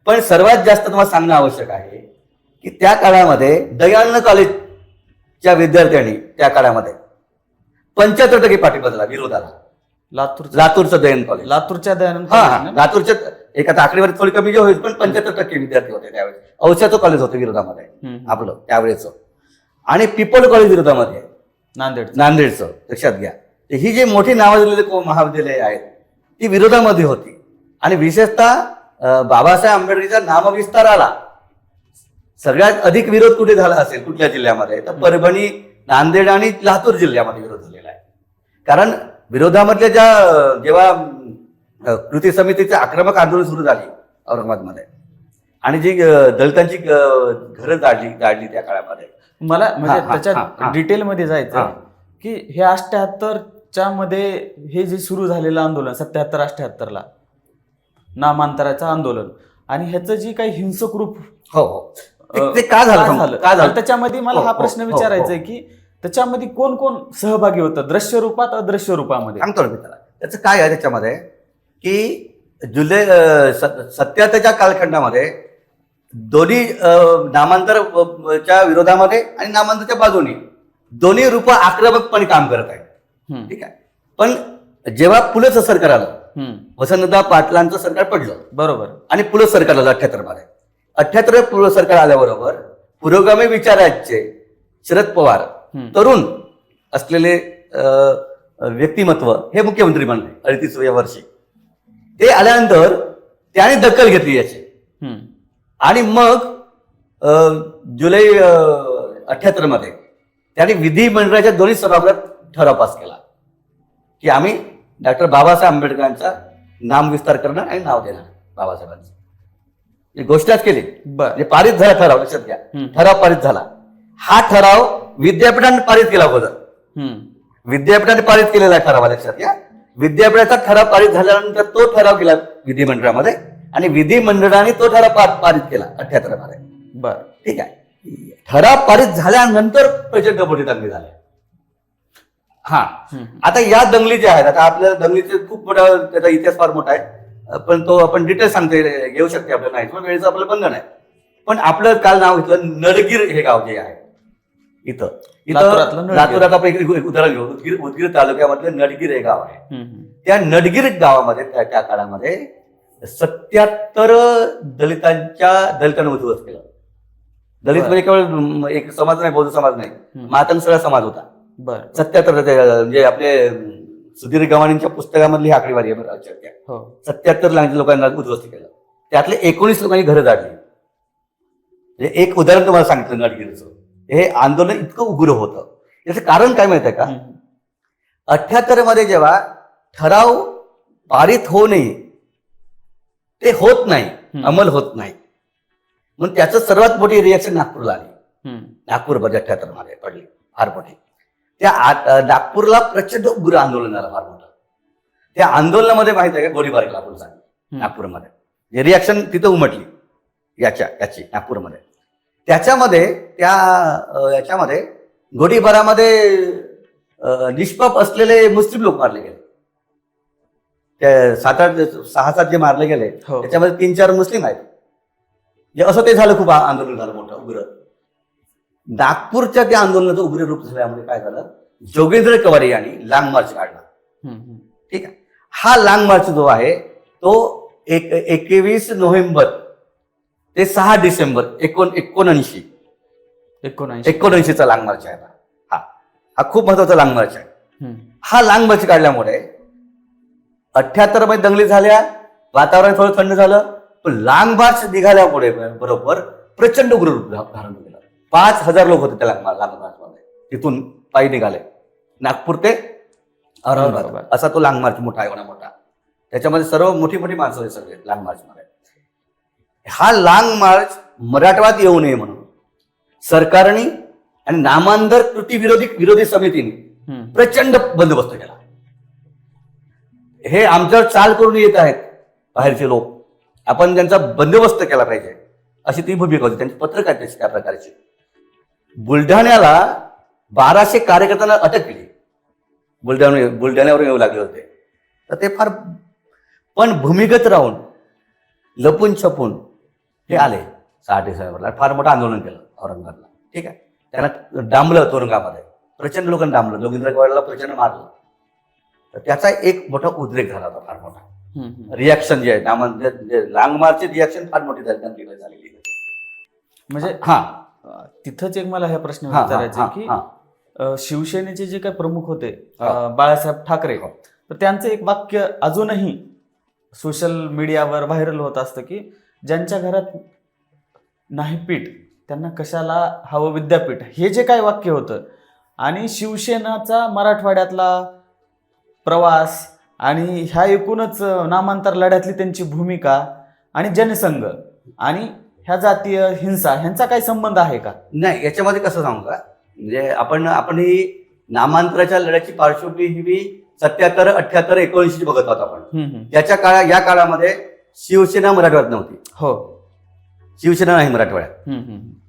पण सर्वात जास्त तुम्हाला सांगणं आवश्यक आहे की त्या काळामध्ये दयानंद कॉलेजच्या विद्यार्थ्यांनी त्या काळामध्ये 75% पाठिंबा दिला विरोधाला. लातूरचं दयानंद कॉलेज, लातूरच्या दयानंद, लातूरच्या एक आता आकडेवारी थोडी कमी जे होईल, पण 75% विद्यार्थी होते त्यावेळेस. औषधाचं कॉलेज होतं विरोधामध्ये आपलं त्यावेळेचं, आणि पीपल कॉलेज विरोधामध्ये नांदेडचं, लक्षात घ्या. तर ही जी मोठी नावाजलेली महाविद्यालय आहेत ती विरोधामध्ये होती. आणि विशेषतः बाबासाहेब आंबेडकरच्या नामविस्ताराला सगळ्यात अधिक विरोध कुठे झाला असेल, कुठल्या जिल्ह्यामध्ये, तर परभणी, नांदेड आणि लातूर जिल्ह्यामध्ये विरोध झालेला आहे. कारण विरोधामधल्या जेव्हा कृती समितीचे आक्रमक आंदोलन सुरू झाली औरंगाबादमध्ये, आणि जी दलितांची घरं जाळली त्या काळामध्ये, मला म्हणजे त्याच्या डिटेलमध्ये जायचं की हे 78च्या मध्ये हे जे सुरू झालेलं आंदोलन 77-78ला नामांतराचं आंदोलन, आणि ह्याचं जी काही हिंसक रूप ते का झालं त्याच्यामध्ये मला हा प्रश्न विचारायचा आहे की त्याच्यामध्ये कोण कोण सहभागी होतं, दृश्य रूपात अदृश्य रूपामध्ये? सांगतो मी त्याला. त्याचं काय आहे त्याच्यामध्ये की जुलै 77च्या कालखंडामध्ये दोन्ही नामांतरच्या विरोधामध्ये आणि नामांतरच्या बाजूने दोन्ही रूप आक्रमकपणे काम करत आहेत. ठीक आहे. पण जेव्हा पुलेचं सरकार आलं, वसंतदादा पाटलांचं सरकार पडलं, बरोबर, आणि पुलं सरकार आलं 78 मध्ये. 78 पुलं सरकार आल्याबरोबर पुरोगामी विचाराचे शरद पवार तरुण असलेले व्यक्तिमत्व हे मुख्यमंत्री बनले 38व्या वर्षी. ते आल्यानंतर त्याने दखल घेतली याची, आणि मग जुलै 78 मध्ये त्याने विधिमंडळाच्या दोन्ही सभागृहात ठराव पास केला की आम्ही डॉक्टर बाबासाहेब आंबेडकरांचा नाम विस्तार करणार आणि नाव देणार बाबासाहेबांचं. घोषणाच केली, पारित झाला ठराव, लक्षात घ्या. ठराव पारित झाला. हा ठराव विद्यापीठाने पारित केला अगोदर, विद्यापीठाने पारित केलेला ठराव, लक्षात घ्या. विद्यापीठाचा ठराव पारित झाल्यानंतर तो ठराव गेला विधिमंडळामध्ये, आणि विधिमंडळाने तो ठराव पारित केला 78 मध्ये. बरं, ठीक आहे. ठराव पारित झाल्यानंतर प्रचंड मोठी दंगली झाल्या. आता या दंगली ज्या आहेत, आता आपल्या दंगलीचे खूप मोठा त्याचा इतिहास फार मोठा आहे, पण तो आपण डिटेल घेऊ शकते आपल्याला, नाही पण वेळेचं आपलं बंधन आहे. पण आपलं काल नाव घेतलं नडगीर हे गाव जे आहे इथं लातूरात, आपण एक उदाहरण घेऊ. उदगीर तालुक्यामधलं नडगीर हे गाव आहे. त्या नडगीर गावामध्ये त्या काळामध्ये 77 दलितांना उद्ध्वस्त केलं. दलित म्हणजे केवळ एक समाज नाही, बौद्ध समाज नाही, मातंग सगळा समाज होता. 77 म्हणजे आपले सुधीर गव्हाणींच्या पुस्तकामधली ही आकडेवारी आहे. 77 लोकांना उद्ध्वस्त केलं. त्यातले 19 लोकांनी घरं जाळली. म्हणजे एक उदाहरण तुम्हाला सांगितलं नडगिरीचं. हे आंदोलन इतकं उग्र होतं. याचं कारण काय माहित आहे का? 78 मध्ये जेव्हा ठराव पारित होऊ नये, ते होत नाही, अंमल होत नाही, म्हणून त्याचं सर्वात मोठी रिॲक्शन नागपूरला आली. नागपूरमध्ये 78 मध्ये पडली फार मोठी. त्या नागपूरला प्रचंड उग्र आंदोलन झालं फार मोठं. त्या आंदोलनामध्ये माहित आहे का, गोळीबार केला पोलिसांनी नागपूरमध्ये. रिॲक्शन तिथं उमटली याची नागपूरमध्ये. त्याच्यामध्ये याच्यामध्ये गोळीबारामध्ये निष्पाप असलेले मुस्लिम लोक मारले गेले. त्या 6-7 जे मारले गेले त्याच्यामध्ये 3-4 मुस्लिम आहेत. असं ते झालं, खूप आंदोलन झालं मोठं उग्र. नागपूरच्या त्या आंदोलनाचं उग्र रूप झाल्यामुळे काय झालं, जोगेंद्र कवारे यांनी लाँग मार्च काढला. ठीक आहे. हा लाँग मार्च जो आहे तो 21 नोव्हेंबर ते 6 डिसेंबर 1979चा लाँग मार्च आहे. हा खूप महत्वाचा लाँग मार्च आहे. हा लाँग मार्च काढल्यामुळे 78 मध्ये दंगली झाल्या, वातावरण थोडं थंड झालं, पण लाँग मार्च निघाल्यामुळे बरोबर प्रचंड उग्र रूप धारण केलं. 5000 लोक होते त्या लाँग मार्चमध्ये. तिथून पायी निघाले नागपूर ते औरंगाबाद, असा तो लाँग मार्च मोठा आहे, एवढा मोठा. त्याच्यामध्ये सर्व मोठी मोठी माणसं होते सगळे लाँग मार्च मध्ये. हा लाँग मार्च मराठवाड्यात येऊ नये म्हणून सरकारने आणि नामांतर कृती विरोधी समितीने प्रचंड बंदोबस्त केला. हे आमच्यावर चाल करून येत आहेत बाहेरचे लोक, आपण त्यांचा बंदोबस्त केला पाहिजे, अशी ती भूमिका होती त्यांची. पत्रकार त्या प्रकारची. बुलढाण्याला 1200 कार्यकर्त्यांना अटक केली. बुलढाण्यावर येऊ लागले होते. तर ते फार पण भूमिगत राहून लपून छपून ते आले 6 डिसेंबरला. फार मोठं आंदोलन केलं औरंगाबादला. ठीक आहे. त्यांना डांबलं तुरुंगामध्ये, प्रचंड लोकांना डांबलं. जोगेंद्र कवारेला प्रचंड मारलं. तर त्याचा एक मोठा उद्रेक झाला होता फार मोठा. रिॲक्शन जे आहे लाँग मार्चची रिॲक्शन फार मोठी झालेली आहे. म्हणजे हा तिथंच एक मला हा प्रश्न हा, विचारायचा हा, आहे की हा. शिवसेनेचे जे काही प्रमुख होते हा. बाळासाहेब ठाकरे, हा. तर त्यांचं एक वाक्य अजूनही सोशल मीडियावर व्हायरल होत असतं की ज्यांच्या घरात नाही पीठ त्यांना कशाला हवं विद्यापीठ, हे जे काय वाक्य होतं. आणि शिवसेनाचा मराठवाड्यातला प्रवास आणि ह्या एकूणच नामांतर लढ्यातली त्यांची भूमिका आणि जनसंघ आणि ह्या जातीय हिंसा ह्यांचा काही संबंध आहे का? नाही, याच्यामध्ये कसं सांगू का, म्हणजे आपण ही नामांतराच्या लढ्याची पार्श्वभूमी ही 77, 78, 79 बघत आहोत आपण. या काळामध्ये शिवसेना मराठवाड्यात नव्हती. हो, शिवसेना नाही मराठवाड्यात.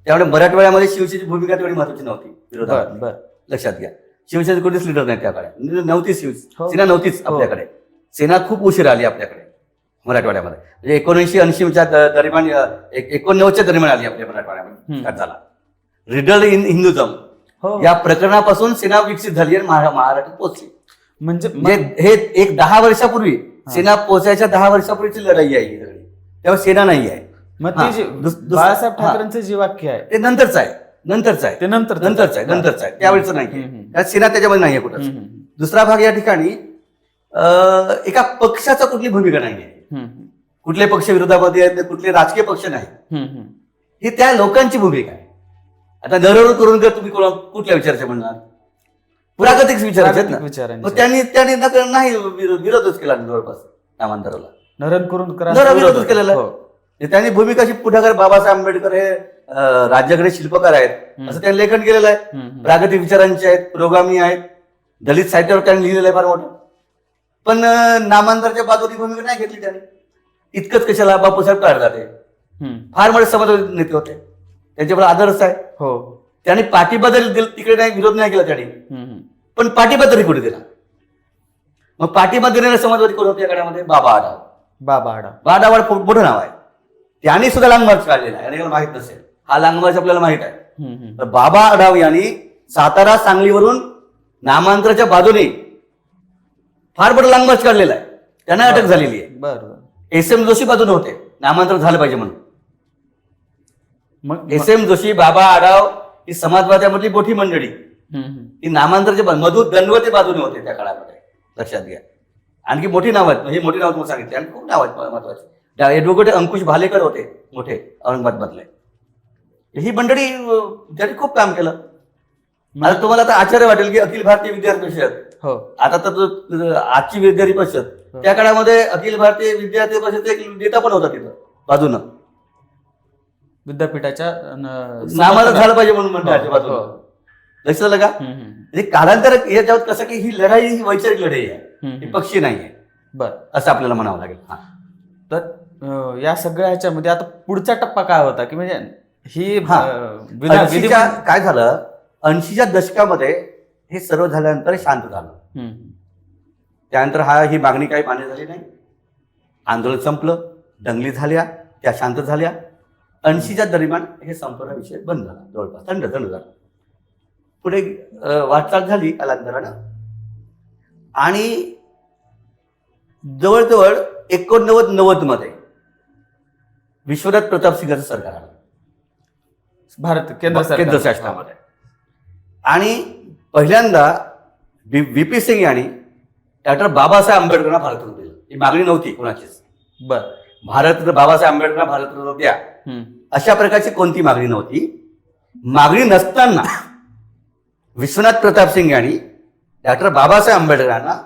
त्यामुळे मराठवाड्यामध्ये शिवसेनेची भूमिका तेवढी महत्वाची नव्हती विरोधात. लक्षात घ्या, शिवसेनेचे कोणीच लिडर नाही त्या काळात, नव्हती शिवसेना नव्हतीच आपल्याकडे. सेना खूप उशीर आली आपल्याकडे मराठवाड्यामध्ये, म्हणजे 79-80च्या दरम्यान, 89च्या दरम्यान आली आपल्या मराठवाड्यामध्ये. झाला रिडल इन हिंदुझम या प्रकरणापासून सेना विकसित झाली आणि महाराष्ट्रात पोहोचली. म्हणजे हे एक 10 वर्षापूर्वी सेना पोहोचायच्या 10 वर्षापूर्वीची लढाई आहे ही सगळी. तेव्हा सेना नाही आहे. मग ते बाळासाहेब ठाकरेंचं जे वाक्य आहे ते नंतरचं आहे, ते नंतरचं आहे, त्यावेळेच नाही. सेना त्याच्यामध्ये नाहीये कुठं. दुसरा भाग या ठिकाणी एका पक्षाचा कुठली भूमिका नाहीये. कुठले पक्ष विरोधामध्ये आहेत, कुठले राजकीय पक्ष नाही. ही त्या लोकांची भूमिका आहे. आता दररोज करून जर तुम्ही कुठल्या विचाराचे म्हणणार, प्रागतिक विचाराचे, मग त्यांनी नाही विरोधच केला जवळपास नामांतराला. विरोधच केलेला आहे. त्यांनी भूमिका अशी पुढाकार, बाबासाहेब आंबेडकर हे राज्याकडे शिल्पकार आहेत असं त्यांनी लेखन केलेलं आहे. प्रागतिक विचारांचे आहेत, पुरोगामी आहेत, दलित साहित्यावर त्यांनी लिहिलेलं आहे फार मोठं. पण नामांतराच्या बाजूनी भूमिका नाही घेतली त्यांनी. इतकंच कशाला, बापूसाहेब कारजाते फार मोठे समाजवादी नेते होते, त्यांच्यावर आदर्श आहे. त्यांनी पाठिंबा तिकडे नाही, विरोध नाही केला त्यांनी, पण पाठिंबा तरी कुठे दिला. मग पाठिंबा देणारे समाजवादी कोण होते या काळामध्ये? बाबा आढाव मोठं नाव आहे. त्यांनी सुद्धा लाँग मार्च काढलेला आहे, आणि माहित नसेल, हा लाँग मार्च आपल्याला माहित आहे. तर बाबा आढाव यांनी सातारा सांगलीवरून नामांतराच्या बाजूने फार मोठं लाँग मार्च काढलेला आहे. त्यांना अटक झालेली आहे. एस.एम. जोशी बाजूने होते, नामांतर झालं पाहिजे म्हणून. मग एस.एम. जोशी, बाबा आढाव ही समाजवाद्यामधली मोठी मंडळी, ही नामांतराच्या मधु दंडवते बाजूने होते त्या काळामध्ये. लक्षात घ्या. आणखी मोठी नाव आहेत, हे मोठी नाव तुम्हाला सांगितली, आणि खूप नाव आहेत महत्वाची. ॲडव्होकेट अंकुश भालेकर होते मोठे, औरंगाबाद मधले. ही मंडळी त्यांनी खूप काम केलं. आता तुम्हाला आता आश्चर्य वाटेल की अखिल भारतीय विद्यार्थी परिषद, आता तर आजची विद्यार्थी परिषद, त्या काळामध्ये अखिल भारतीय विद्यार्थी परिषद एक नेता पण होता तिथं बाजूनं, विद्यापीठाच्या नामाला झालं पाहिजे म्हणून मंडळाच्या बाजूनं. लक्षात आलं का? म्हणजे कालांतर याच्यावर कसं की ही लढाई ही वैचारिक लढाई आहे, ही पक्षी नाहीये. असं आपल्याला म्हणावं लागेल. तर या सगळ्या ह्याच्यामध्ये आता पुढचा टप्पा काय होता की म्हणजे ही काय झालं, 80च्या दशकामध्ये हे सर्व झाल्यानंतर शांत झालं. त्यानंतर ही मागणी काही मान्य झाली नाही, आंदोलन संपलं, दंगली झाल्या, त्या शांत झाल्या. 80च्या दरम्यान हे संपूर्ण विषय बंद झाला, जवळपास थंड झाला. पुढे वाटचाल झाली कालांतरानं, आणि जवळजवळ 89-90 मध्ये विश्वनाथ प्रताप सिंगाचं सरकार आलं भारत केंद्र शासनामध्ये. आणि पहिल्यांदा व्ही.पी. सिंग यांनी डॉक्टर बाबासाहेब आंबेडकरांना भारतरत्न दिलं. ही मागणी नव्हती कोणाचीच. भारतरत्न बाबासाहेब आंबेडकरांना भारतरत्न द्या अशा प्रकारची कोणती मागणी नव्हती. मागणी नसताना विश्वनाथ प्रताप सिंग यांनी डॉक्टर बाबासाहेब आंबेडकरांना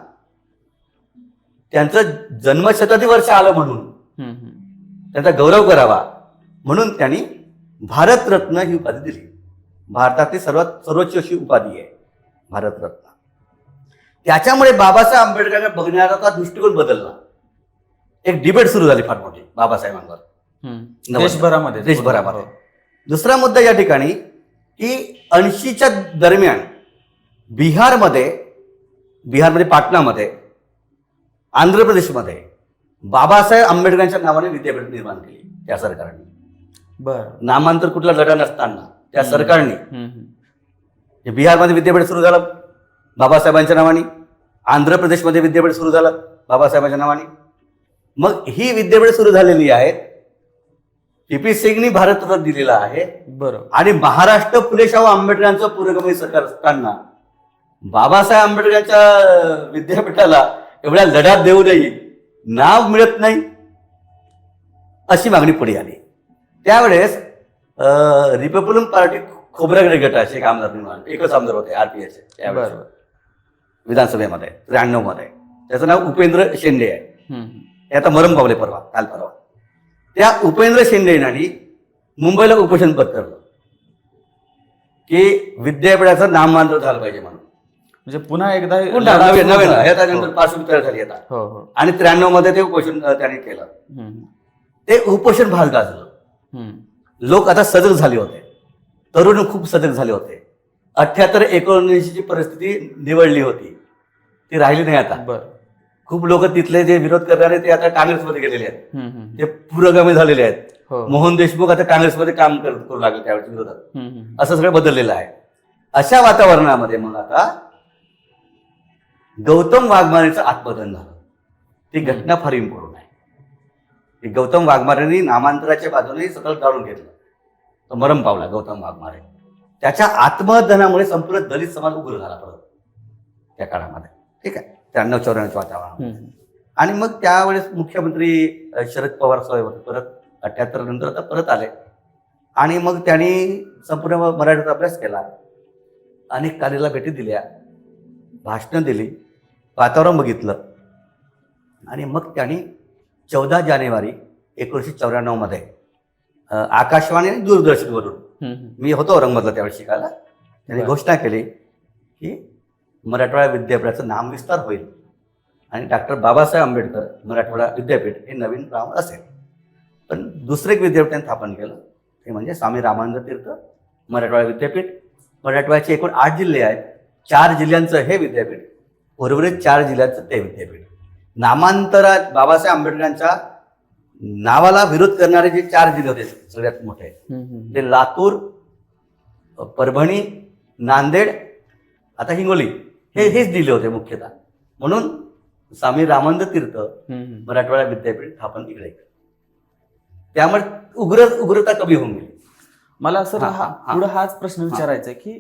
त्यांचं जन्मशताब्दी वर्ष आलं म्हणून त्यांचा गौरव करावा म्हणून त्यांनी भारतरत्न ही उपाधी दिली. भारतातील सर्वोच्च अशी उपाधी आहे भारतरत्न. त्याच्यामुळे बाबासाहेब आंबेडकरांना बघण्याचा दृष्टिकोन बदलला. एक डिबेट सुरू झाली फार मोठी बाबासाहेबांवर देशभरामध्ये. दुसरा मुद्दा या ठिकाणी की 80च्या दरम्यान बिहारमध्ये पाटणामध्ये, आंध्र प्रदेशमध्ये बाबासाहेब आंबेडकरांच्या नावाने विद्यापीठ निर्माण केली त्या सरकारने. नामांतर कुठला लढा नसताना त्या सरकारने बिहारमध्ये विद्यापीठ सुरू झालं बाबासाहेबांच्या नावाने, आंध्र प्रदेशमध्ये विद्यापीठ सुरू झालं बाबासाहेबांच्या नावाने, मग ही विद्यापीठ सुरू झालेली आहेत. पी सिंगनी भारतरत्न दिलेला आहे बरोबर. आणि महाराष्ट्र फुले शाहू आंबेडकरांचं पुरोगामी सरकार असताना बाबासाहेब आंबेडकरांच्या विद्यापीठाला एवढ्या लढ्यात देऊनही नाव मिळत नाही अशी मागणी पुढे आली. त्यावेळेस रिपब्लिकन पार्टी खोब्रागडे गटाचे एक आमदार निवडून आले. एकच आमदार होते RPS बरोबर. विधानसभेमध्ये 93 मध्ये. त्याचं नाव उपेंद्र शेंडे आहे. ते आता मरण पावले काल परवा. त्या उपेंद्र शेंडे यांनी मुंबईला उपोषण पत्करलं की विद्यापीठाचं नामांतर झालं पाहिजे म्हणून. म्हणजे पुन्हा एकदा नवीन त्यानंतर पार्श्वभूमी तयार झाली आता. हो हो. आणि 93 मध्ये ते उपोषण त्यांनी केलं. ते उपोषण भाग गाजलं. लोक आता सजग झाले होते. तरुण खूप सजग झाले होते. 78-79 ची परिस्थिती निवडली होती, ती राहिली नाही आता. बरं. खूप लोक तिथले जे विरोध करणारे ते आता काँग्रेसमध्ये गेलेले आहेत. ते पुरोगामी झालेले आहेत. हो. मोहन देशमुख आता काँग्रेसमध्ये काम करू लागले त्यावेळेस विरोधात. असं सगळं बदललेलं आहे. अशा वातावरणामध्ये मग आता गौतम वाघमारेचं आत्मदहन झालं. ती घटना फार इम्पॉर्टंट आहे. की गौतम वाघमारेंनी नामांतराच्या बाजूने सगळं काढून घेतलं. तो मरण पावला गौतम वाघमारे. त्याच्या आत्मदहनामुळे संपूर्ण दलित समाज उग्र झाला परत त्या काळामध्ये. ठीक आहे. 93-94 वातावरण. आणि मग त्यावेळेस मुख्यमंत्री शरद पवार साहेब परत 78 नंतर आता परत आले आणि मग त्यांनी संपूर्ण मराठीचा अभ्यास केला. अनेक कार्याला भेटी दिल्या, भाषणं दिली, वातावरण बघितलं आणि मग त्यांनी 14 जानेवारी 1994 मध्ये आकाशवाणी आणि दूरदर्शनवरून, मी होतो औरंगाबादला त्यावेळेस शिकायला, त्यांनी घोषणा केली की मराठवाडा विद्यापीठाचं नामविस्तार होईल आणि डॉक्टर बाबासाहेब आंबेडकर मराठवाडा विद्यापीठ हे नवीन नाव असेल. पण दुसरं एक विद्यापीठ त्यांनी स्थापन केलं, ते म्हणजे स्वामी रामानंद तीर्थ मराठवाडा विद्यापीठ. मराठवाड्याचे एकूण 8 जिल्हे आहेत. 4 जिल्ह्यांचं हे विद्यापीठ, उर्वरित 4 जिल्ह्यांचं ते विद्यापीठ. नामांतरात बाबासाहेब आंबेडकरांच्या नावाला विरोध करणारे जे 4 जिल्हे होते सगळ्यात मोठे, ते लातूर, परभणी, नांदेड, आता हिंगोली, हेच जिल्हे होते मुख्यतः. म्हणून स्वामी रामानंद तीर्थ मराठवाडा विद्यापीठ स्थापन इकडे. त्यामुळे उग्रता कमी होऊन गेली. मला सर पुढे हाच प्रश्न विचारायचा आहे की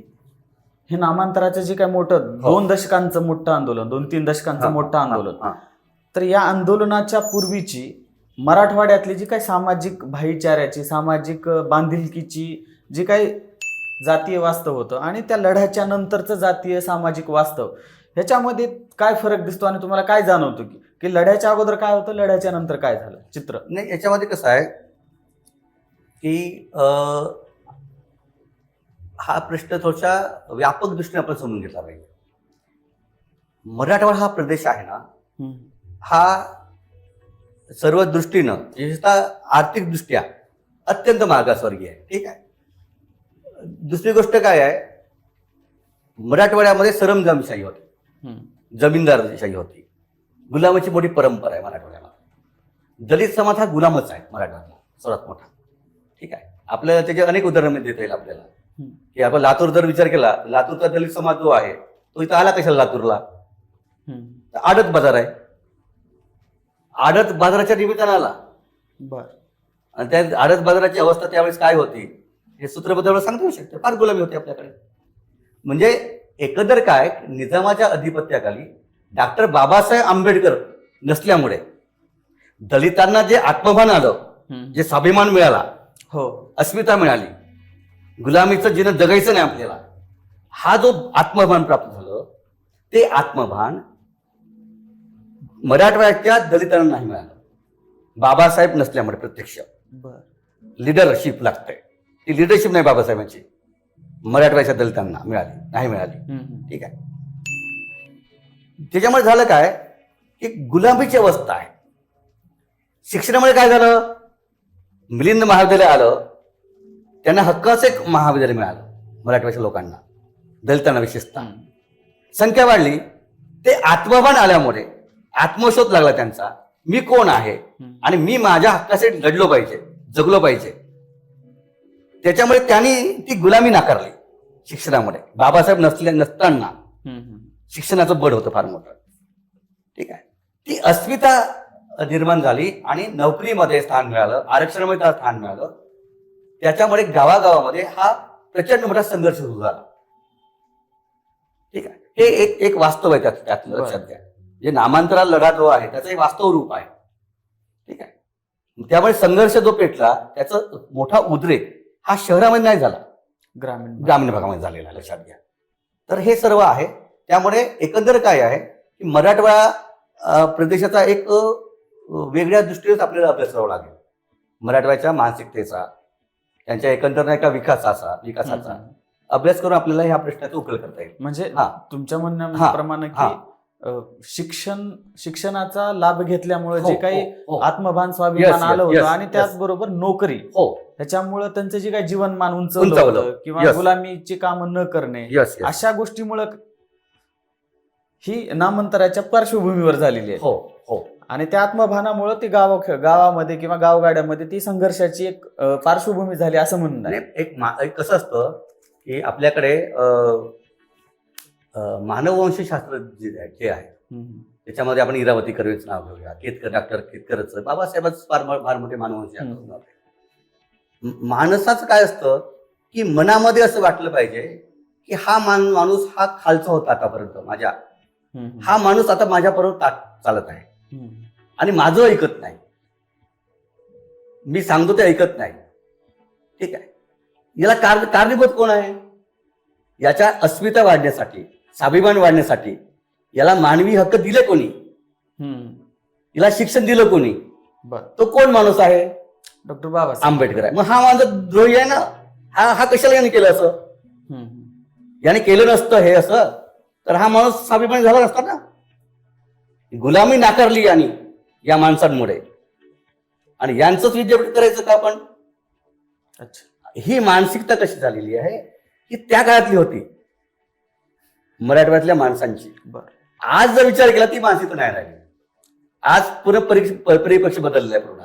हे नामांतराचं जे काय मोठं 2 दशकांचं मोठं आंदोलन, 2-3 दशकांचं मोठं आंदोलन, तर या आंदोलनाच्या पूर्वीची मराठवाड्यातली जी काही सामाजिक भाईचाऱ्याची, सामाजिक बांधिलकीची जी काही जातीय वास्तव होतं आणि त्या लढ्याच्या नंतरचं जातीय सामाजिक वास्तव, ह्याच्यामध्ये काय फरक दिसतो आणि तुम्हाला काय जाणवतं की लढ्याच्या अगोदर काय होतं, लढ्याच्या नंतर काय झालं चित्र? नाही, याच्यामध्ये कसं आहे की हा प्रश्न थोडासा व्यापक दृष्टीने आपण समजून घेतला पाहिजे. मराठवाडा हा प्रदेश आहे ना, हा सर्व दृष्टीनं, विशेषतः आर्थिक दृष्ट्या अत्यंत मागासवर्गीय आहे. ठीक आहे. दुसरी गोष्ट काय आहे, मराठवाड्यामध्ये सरंजामशाही होती, जमीनदारशाही होती, गुलामाची मोठी परंपरा आहे मराठवाड्याला. दलित समाज हा गुलामच आहे मराठवाड्याला सर्वात मोठा. ठीक आहे. आपल्याला त्याचे अनेक उदाहरणं देता येईल आपल्याला. की आपण लातूर जर विचार केला, लातूरचा दलित समाज जो आहे तो इथं आला कशाला लातूरला? आडत बाजार आहे. आडत बाजाराच्या निमित्तानं आला. आणि त्या आडत बाजाराची अवस्था त्यावेळेस काय होती हे सूत्रबद्ध सांगता येऊ शकते. फार गुलामी होती आपल्याकडे. म्हणजे एकंदर काय, निजामाच्या अधिपत्याखाली डॉक्टर बाबासाहेब आंबेडकर नसल्यामुळे दलितांना जे आत्मभान आलं, जे स्वाभिमान मिळाला, अस्मिता मिळाली, गुलामीचं जिनं जगायचं नाही आपल्याला, हा जो आत्मभान प्राप्त झालं, ते आत्मभान मराठवाड्याच्या दलितांना नाही मिळालं. बाबासाहेब नसल्यामुळे प्रत्यक्ष लिडरशिप लागतंय, ती लिडरशिप नाही बाबासाहेबांची मराठवाड्याच्या दलितांना नाही मिळाली. ठीक आहे. त्याच्यामुळे झालं काय की गुलामीची अवस्था आहे. शिक्षणामुळे काय झालं, मिलिंद महाविद्यालय आलं, त्यांना हक्काचं एक महाविद्यालय मिळालं मराठवाड्याच्या लोकांना, दलितांना विशेषतः. संख्या वाढली, ते आत्मभान आल्यामुळे आत्मशोध लागला त्यांचा, मी कोण आहे आणि मी माझ्या हक्कासाठी लढलो पाहिजे, जगलो पाहिजे. त्याच्यामुळे त्यांनी ती गुलामी नाकारली शिक्षणामुळे. बाबासाहेब नसताना शिक्षणाचं बळ होतं फार मोठं. ठीक आहे. ती अस्मिता निर्माण झाली आणि नोकरीमध्ये स्थान मिळालं, आरक्षणामध्ये त्याला स्थान मिळालं. त्याच्यामुळे गावागावामध्ये हा प्रचंड मोठा संघर्ष सुरू झाला. ठीक आहे, हे एक वास्तव आहे त्यातलं लक्षात घ्या. जे नामांतराला लढा जो आहे त्याचं एक वास्तव रूप आहे. ठीक आहे, त्यामुळे संघर्ष जो पेटला त्याचा मोठा उद्रेक हा शहरामध्ये नाही झाला, ग्रामीण भागामध्ये झालेला आहे, लक्षात घ्या. तर हे सर्व आहे. त्यामुळे एकंदर काय आहे की मराठवाडा प्रदेशाचा एक वेगळ्या दृष्टीनेच आपल्याला अभ्यास करावा लागेल. मराठवाड्याच्या मानसिकतेचा, त्यांच्या एकंदर नाही का विकासाचा अभ्यास करून आपल्याला ह्या प्रश्नाचा उकल करता येईल. म्हणजे तुमच्या म्हणण्याप्रमाणे की शिक्षणाचा लाभ घेतल्यामुळे जे काही आत्मभान स्वाभिमान आलं होतं आणि त्याचबरोबर नोकरी, त्याच्यामुळे त्यांचं जे काही जीवनमान उंचावलं किंवा गुलामीची कामं न करणे, अशा गोष्टीमुळे ही नामांतराच्या पार्श्वभूमीवर झालेली आहे. आणि त्या आत्मभानामुळे ती गावामध्ये किंवा गावगाड्यामध्ये ती संघर्षाची एक पार्श्वभूमी झाली असं म्हणणं. एक कसं असतं की आपल्याकडे मानववंशशास्त्र जे आहे त्याच्यामध्ये आपण इरावती कर्वेचं नाव घेऊया, डॉक्टर केतकरचं, बाबासाहेबच फार मोठे मानववंशशास्त्र. माणसाचं काय असतं की मनामध्ये असं वाटलं पाहिजे की हा माणूस हा खालचा होता आतापर्यंत, हा माणूस आता माझ्याबरोबर चालत आहे आणि माझं ऐकत नाही, मी सांगतो ते ऐकत नाही. ठीक आहे, याला कारणीभूत कोण आहे? याच्या अस्मिता वाढण्यासाठी, स्वाभिमान वाढण्यासाठी याला मानवी हक्क दिले कोणी? याला शिक्षण दिलं कोणी? तो कोण माणूस आहे? डॉक्टर बाबासाहेब आंबेडकर आहे. मग हा माझा द्रोही आहे ना. हा कशाला याने केलं असं? याने केलं नसतं हे असं तर हा माणूस स्वाभिमानी झाला नसता ना. गुलामी नाकारली आणि या माणसांमुळे, आणि यांचंच विद्यापीठ करायचं का आपण? ही मानसिकता कशी झालेली आहे की त्या काळातली होती मराठवाड्यातल्या माणसांची. आज जर विचार केला ती मानसिकता नाही राहिली. आज पुन्हा परिपक्ष बदललाय पूर्ण.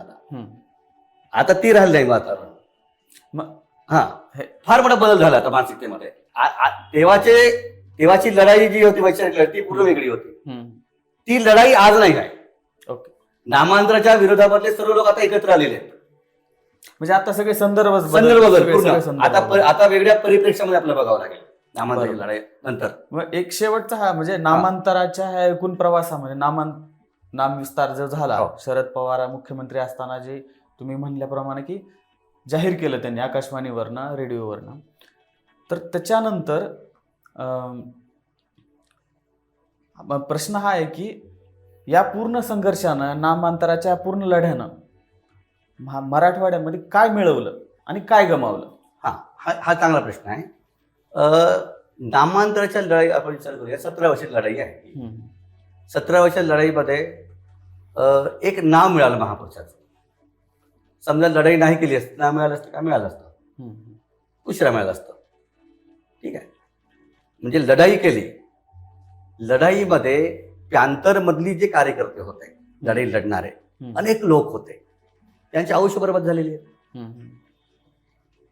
आता ती राहिली नाही वातावरण. फार मोठा बदल झाला आता मानसिकतेमध्ये. तेव्हाची लढाई जी होती वैचारिक ती पूर्ण वेगळी होती. ती लढाई आज नाही आहे. नामांतराच्या विरोधामधले सर्व लोक आता एकत्र आलेले आहेत. म्हणजे आता सगळे संदर्भ आता वेगळ्या परिप्रेक्षामध्ये आपल्याला बघावं लागेल नामांतराची लढाई नंतर. एक शेवटचा हा म्हणजे नामांतराच्या ह्या एकूण प्रवासामध्ये नाम विस्तार जो झाला, शरद पवार मुख्यमंत्री असताना जे तुम्ही म्हणल्याप्रमाणे की जाहीर केलं त्यांनी आकाशवाणीवरनं, रेडिओवरनं, तर त्याच्यानंतर प्रश्न हा आहे की या पूर्ण संघर्षानं, नामांतराच्या पूर्ण लढ्यानं मराठवाड्यामध्ये काय मिळवलं आणि काय गमावलं? हा चांगला प्रश्न आहे. नामांतराच्या लढाई आपण विचार करूया. 17 वर्षाची लढाई आहे. 17 वर्षाच्या लढाईमध्ये एक नाव मिळालं महापुरुषाचं. समजा लढाई नाही केली असती, नाव मिळालं असतं का? मिळालं असतं, उशिरा मिळालं असतं. ठीक आहे, म्हणजे लढाई केली. लढाईमध्ये प्यांतरमधली जे कार्यकर्ते होते, लढाई लढणारे अनेक लोक होते, त्यांची आयुष्य बरबाद झालेली आहे.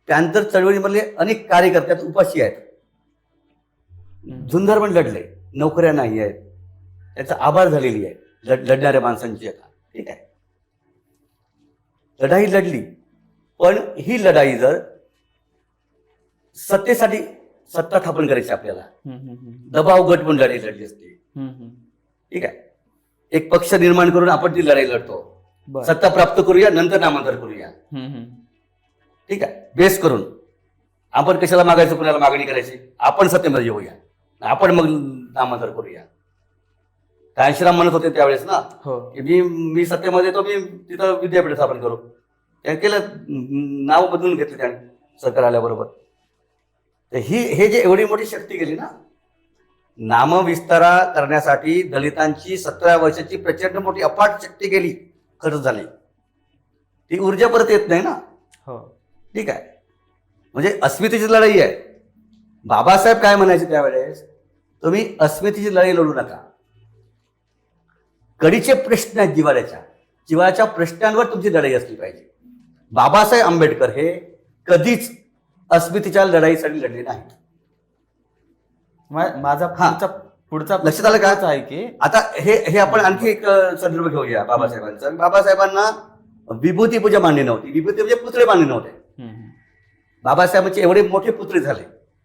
प्यांतर चळवळीमधले अनेक कार्यकर्ते उपाशी आहेत, झुंजार पण लढले, नोकऱ्या नाही आहेत, त्याचा आभार झालेली आहे लढणाऱ्या माणसांची आता. ठीक आहे, लढाई लढली. पण ही लढाई जर सत्तेसाठी, सत्ता स्थापन करायची आपल्याला, दबाव गट पण लढाई लढली असते. ठीक आहे, एक पक्ष निर्माण करून आपण ती लढाई लढतो, सत्ता प्राप्त करूया नंतर नामांतर करूया. ठीक आहे, बेस करून आपण कशाला मागायचं, कुणाला मागणी करायची, आपण सत्तेमध्ये येऊया, आपण मग नामांतर करूया. कांशीराम म्हणत होते त्यावेळेस ना की मी सत्तेमध्ये येतो, मी तिथं विद्यापीठ स्थापन करू. त्याने केलं, नाव बदलून घेतले त्याने सरकार आल्याबरोबर. तर हे जे एवढी मोठी शक्ती गेली ना नामविस्तारा करण्यासाठी, दलितांची 17 वर्षाची प्रचंड मोठी अफाट शक्ती गेली, खर्च झाली. ती ऊर्जा परत येत नाही ना. ठीक आहे, म्हणजे अस्मितेची लढाई आहे. बाबासाहेब काय म्हणायचे त्यावेळेस, तुम्ही अस्मितेची लढाई लढू नका, कडीचे प्रश्न आहेत जिव्हाळ्याच्या प्रश्नांवर तुमची लढाई असली पाहिजे. बाबासाहेब आंबेडकर हे कधीच अस्मितेच्या लढाईसाठी लढले नाहीत. माझा पुढचा लक्षात आलं का? प्रश्न आहे की आता हे आपण आणखी एक संदर्भ घेऊया बाबासाहेबांचा. बाबासाहेबांना विभूती पूजा मान्य नव्हती. विभूती म्हणजे पुतळे मान्य नव्हते. बाबासाहेबांचे एवढे मोठे पुतळे झाले.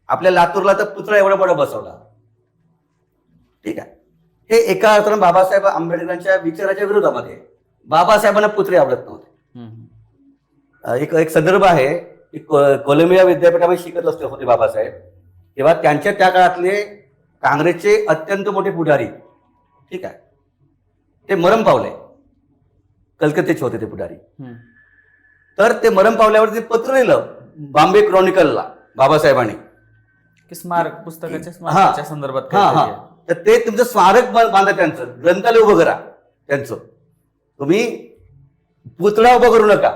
आपल्या लातूरला तर पुतळा एवढा मोठा बसवला. ठीक आहे. हे एका अर्थानं बाबासाहेब आंबेडकरांच्या विचाराच्या विरोधामध्ये. बाबासाहेबांना पुतळे आवडत नव्हते. एक संदर्भ आहे की कोलंबिया विद्यापीठामध्ये शिकत असते होते बाबासाहेब, तेव्हा त्यांच्या त्या काळातले काँग्रेसचे अत्यंत मोठे पुढारी, ठीक आहे, ते मरण पावले. कलकत्त्याचे होते ते पुढारी. तर ते मरण पावल्यावर ते पत्र लिहिलं बॉम्बे क्रॉनिकलला बाबासाहेबांनी की स्मारक पुस्तकाच्या स्मारकाच्या संदर्भात हा हा काहीतरी आहे. तर ते तुमचं स्मारक बांधा, त्यांचं ग्रंथालय उभं करा, त्यांचं तुम्ही पुतळा उभा करू नका.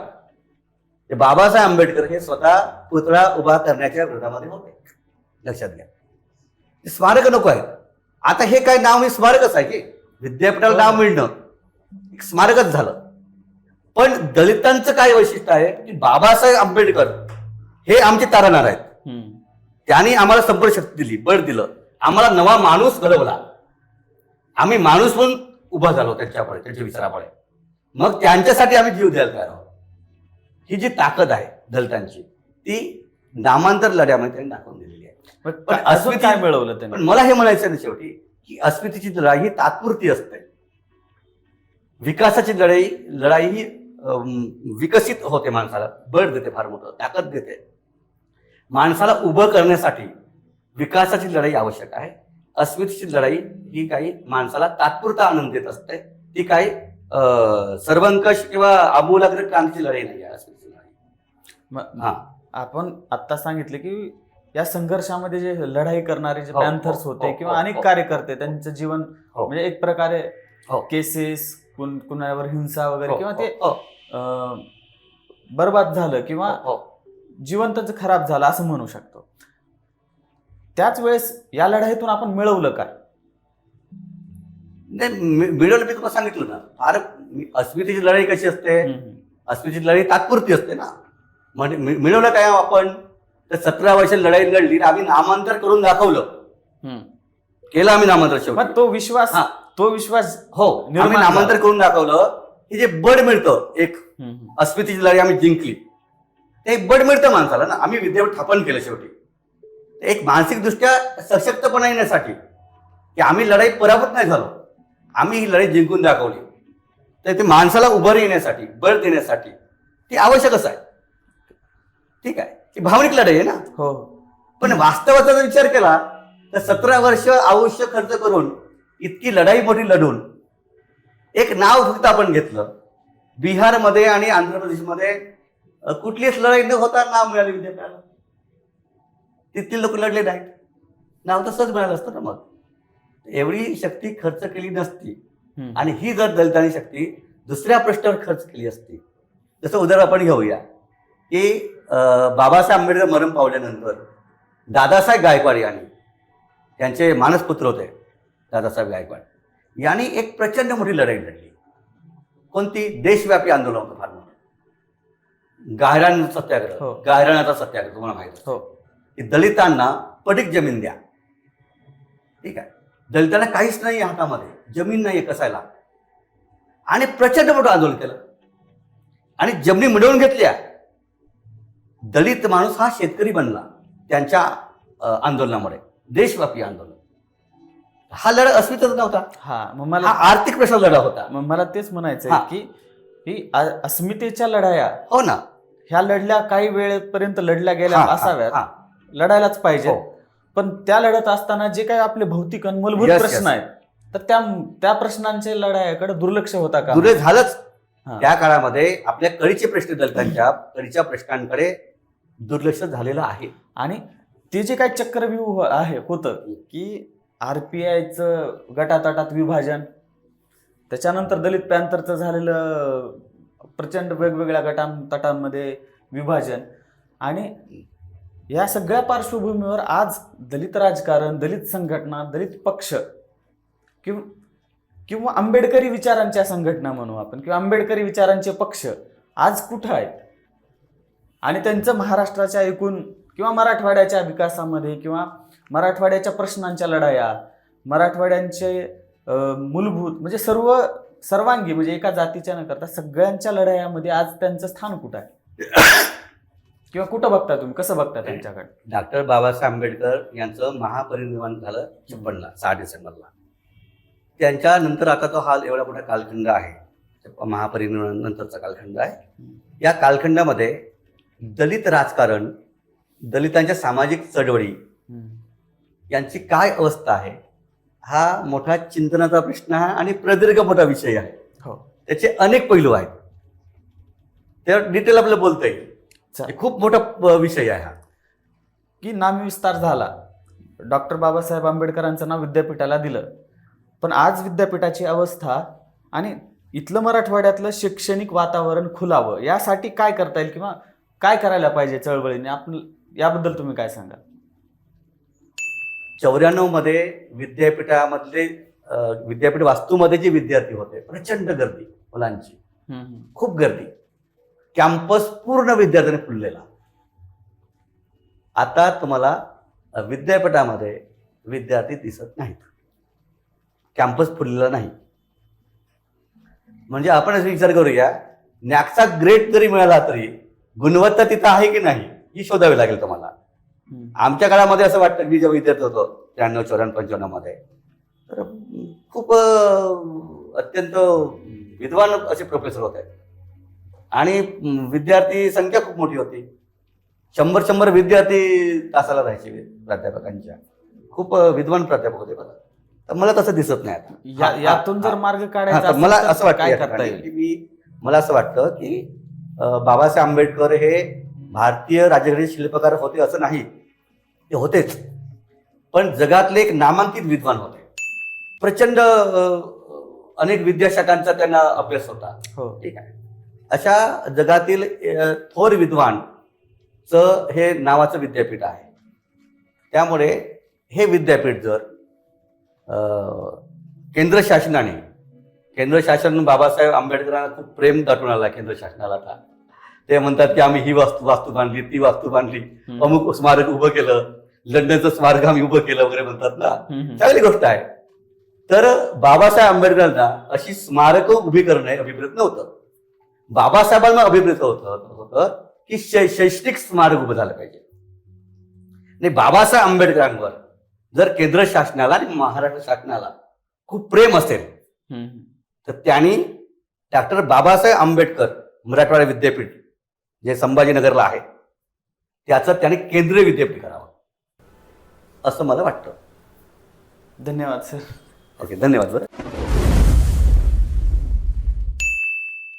ते बाबासाहेब आंबेडकर हे स्वतः पुतळा उभा करण्याच्या विरोधामध्ये होते. लक्षात घ्या. स्मारक नको आहे. आता हे काय नाव, हे स्मारकच आहे की विद्यापीठाला नाव मिळणं एक स्मारकच झालं. पण दलितांचं काय वैशिष्ट्य आहे की बाबासाहेब आंबेडकर हे आमचे तारणार आहेत. त्यांनी आम्हाला संपर्क शक्ती दिली, बळ दिलं, आम्हाला नवा माणूस घडवला. आम्ही माणूस म्हणून उभा झालो त्यांच्यापुढे, त्यांच्या विचारापुढे. मग त्यांच्यासाठी आम्ही जीव द्यायला तयार आहोत. ही जी ताकद आहे दलितांची, ती नामांतर लढ्यामध्ये त्यांनी दाखवून दिलेली आहे. पण अजून काय मिळवलं त्यांनी? पण मला हे म्हणायचं आहे शेवटी की अस्मितेची लढाई ही तात्पुरती असते. विकासाची लढाई ही विकसित होते, माणसाला बळ देते, फार मोठं ताकद देते. माणसाला उभं करण्यासाठी विकासाची लढाई आवश्यक आहे. अस्मितेची लढाई ही काही माणसाला तात्पुरता आनंद देत असते. ती काही सर्वंकष किंवा आमूलाग्र क्रांतीची लढाई नाही आहे अस्मितेची लढाई. हा, आपण आता सांगितले की या संघर्षामध्ये जे लढाई करणारे जे हो, पॅन्थर्स हो, होते हो, किंवा हो, अनेक हो. कार्यकर्ते, त्यांचं जीवन हो. म्हणजे एक प्रकारे हो. केसेस, कुणावर हिंसा वगैरे हो, किंवा हो, ते हो. बरबाद झालं किंवा हो. जीवन त्यांचं खराब झालं असं म्हणू शकतो. त्याच वेळेस या लढाईतून आपण मिळवलं काय? नाही, मिळवलं मी तुम्हाला सांगितलं ना. फार अस्मितेची लढाई कशी असते, अस्मितेची लढाई तात्पुरती असते ना. म्हणजे मिळवलं काय आपण? तर 17 वर्ष लढाई लढली, आम्ही नामांतर करून दाखवलं, केलं आम्ही नामांतर. शेवटी मग तो विश्वास हो, आम्ही नामांतर करून दाखवलं की जे बळ मिळतं, एक अस्मितेची लढाई आम्ही जिंकली, ते एक बळ मिळतं माणसाला ना. आम्ही विद्यापीठ स्थापन केलं शेवटी एक मानसिकदृष्ट्या सशक्तपणा येण्यासाठी, की आम्ही लढाई पराभूत नाही झालो, आम्ही ही लढाई जिंकून दाखवली. तर ते माणसाला उभं येण्यासाठी, बळ देण्यासाठी ती आवश्यकच आहे. ठीक आहे, ती भावनिक लढाई आहे ना. हो. पण वास्तवाचा जर विचार केला तर 17 वर्ष आयुष्य खर्च करून इतकी लढाई मोठी लढून एक नाव फक्त आपण घेतलं. बिहारमध्ये आणि आंध्र प्रदेशमध्ये कुठलीच लढाई न होता नाव मिळाले विद्यापीठाला. तिथली लोक लढले नाहीत, नाव तसंच मिळालं असतं ना. मग एवढी शक्ती खर्च केली नसती, आणि ही जर दलितांनी शक्ती दुसऱ्या पृष्ठावर खर्च केली असती. जसं उदाहरण आपण घेऊया की बाबासाहेब आंबेडकर मरण पावल्यानंतर दादासाहेब गायकवाड यांनी, त्यांचे मानसपुत्र होते दादासाहेब गायकवाड, यांनी एक प्रचंड मोठी लढाई लढली. कोणती? देशव्यापी आंदोलन होतं फार मोठं. गायरान सत्याग्रह. हो. गायरानाचा सत्याग्रह तुम्हाला माहिती आहे हो. की दलितांना पडीक जमीन द्या. ठीक आहे, दलितांना काहीच नाही हातामध्ये, जमीन नाही कसायला, आणि प्रचंड मोठं आंदोलन केलं आणि जमिनी मिळवून घेतल्या. दलित माणूस हा शेतकरी बनला त्यांच्या आंदोलनामुळे. देशव्यापी आंदोलन. हा लढा अस्मितेचा नव्हता, हा, मग हा मला आर्थिक प्रश्न लढा होता. मग मला तेच म्हणायचं हा. आहे की ही अस्मितेच्या लढाया हो ना. ह्या लढल्या काही वेळेपर्यंत लढल्या गेल्या हा, हा, असाव्यात, हा. लढायलाच पाहिजे. हो. पण त्या लढत असताना जे काही आपले भौतिक आणि मूलभूत Yes, प्रश्न yes. आहेत, तर त्या प्रश्नांच्या लढायाकडे दुर्लक्ष होता का? दुर्लक्ष झालंच. हा. त्या काळामध्ये आपल्या कळीचे प्रश्न, दलितांच्या कळीच्या प्रश्नांकडे दुर्लक्ष झालेलं आहे. आणि ते जे काही चक्रव्यूह आहे होतं की RPIचं गटातटात विभाजन, त्याच्यानंतर दलित पॅन्थरचं झालेलं प्रचंड वेगवेगळ्या गटातटांमध्ये विभाजन, आणि या सगळ्या पार्श्वभूमीवर आज दलित राजकारण, दलित संघटना, दलित पक्ष किंवा आंबेडकरी विचारांच्या संघटना म्हणू आपण, किंवा आंबेडकरी विचारांचे पक्ष आज कुठं आहेत? आणि त्यांचं महाराष्ट्राच्या एकूण किंवा मराठवाड्याच्या विकासामध्ये किंवा मराठवाड्याच्या प्रश्नांच्या लढाया, मराठवाड्यांचे मूलभूत म्हणजे सर्वांगी म्हणजे एका जातीच्या न करता सगळ्यांच्या लढायामध्ये आज त्यांचं स्थान कुठं आहे किंवा कुठं बघता तुम्ही, कसं बघता त्यांच्याकडे? डॉक्टर बाबासाहेब आंबेडकर यांचं महापरिनिर्वाण झालं 56ला 6 डिसेंबरला. त्यांच्यानंतर आता तो हा एवढा मोठा कालखंड आहे, महापरिनिर्वाण नंतरचा कालखंड आहे. या कालखंडामध्ये दलित राजकारण, दलितांच्या सामाजिक चळवळी यांची काय अवस्था आहे हा मोठा चिंतनाचा प्रश्न आहे आणि प्रदीर्घ मोठा विषय आहे. हो, त्याचे अनेक पैलू आहेत, त्यावर डिटेल आपल्याला बोलता येईल. खूप मोठा विषय आहे हा. की नामविस्तार झाला, डॉक्टर बाबासाहेब आंबेडकरांचं नाव विद्यापीठाला दिलं, पण आज विद्यापीठाची अवस्था आणि इथलं मराठवाड्यातलं शैक्षणिक वातावरण खुलावं यासाठी काय करता येईल किंवा काय करायला पाहिजे चळवळीने, आपण याबद्दल तुम्ही काय सांगाल? 94 मध्ये विद्यापीठामधले विद्यापीठ वास्तूमध्ये जे विद्यार्थी होते, प्रचंड गर्दी मुलांची, खूप गर्दी, कॅम्पस पूर्ण विद्यार्थ्यांनी फुललेला. आता तुम्हाला विद्यापीठामध्ये विद्यार्थी दिसत नाहीत, कॅम्पस फुललेला नाही. म्हणजे आपण असं विचार करूया, नॅकचा ग्रेड जरी मिळाला तरी गुणवत्ता तिथं आहे की नाही ही शोधावी लागेल तुम्हाला. आमच्या काळामध्ये असं वाटतं, मी जेव्हा विद्यार्थी होतो 93, 94, 95 मध्ये, तर खूप अत्यंत विद्वान असे प्रोफेसर होते आणि विद्यार्थी संख्या खूप मोठी होती. 100 विद्यार्थी तासाला राहायचे प्राध्यापकांच्या. खूप विद्वान प्राध्यापक होते बघा. तर मला तसं दिसत नाही आता. यातून जर मार्ग काढायचा तर मला असं वाटतं काय करता येईल? की मला असं वाटतं की बाबासाहेब आंबेडकर हे भारतीय राजकीय शिल्पकार होते असं नाही, ते होतेच, पण जगातले एक नामांकित विद्वान होते. प्रचंड अनेक विद्याशाखांचा त्यांना अभ्यास होता. हो, ठीक आहे. अशा जगातील थोर विद्वानचं हे नावाचं विद्यापीठ आहे. त्यामुळे हे विद्यापीठ जर केंद्र शासन बाबासाहेब आंबेडकरांना खूप प्रेम दाटून आला केंद्र शासनाला. आता ते म्हणतात की आम्ही ही वास्तू बांधली, ती वास्तू बांधली, अमुक स्मारक उभं केलं, लंडनचं स्मारक आम्ही उभं केलं वगैरे म्हणतात ना, चांगली गोष्ट आहे. तर बाबासाहेब आंबेडकरांना अशी स्मारकं उभी करणे अभिप्रेत नव्हतं. बाबासाहेबांना अभिप्रेत होतं की शैक्षणिक स्मारक उभं झालं पाहिजे. आणि बाबासाहेब आंबेडकरांवर जर केंद्र शासनाला आणि महाराष्ट्र शासनाला खूप प्रेम असेल तर त्यांनी डॉक्टर बाबासाहेब आंबेडकर मराठवाडा विद्यापीठ जे संभाजीनगरला आहे त्याचं त्यांनी केंद्रीय विद्यापीठ करावं असं मला वाटतं. धन्यवाद सर. ओके, धन्यवाद सर.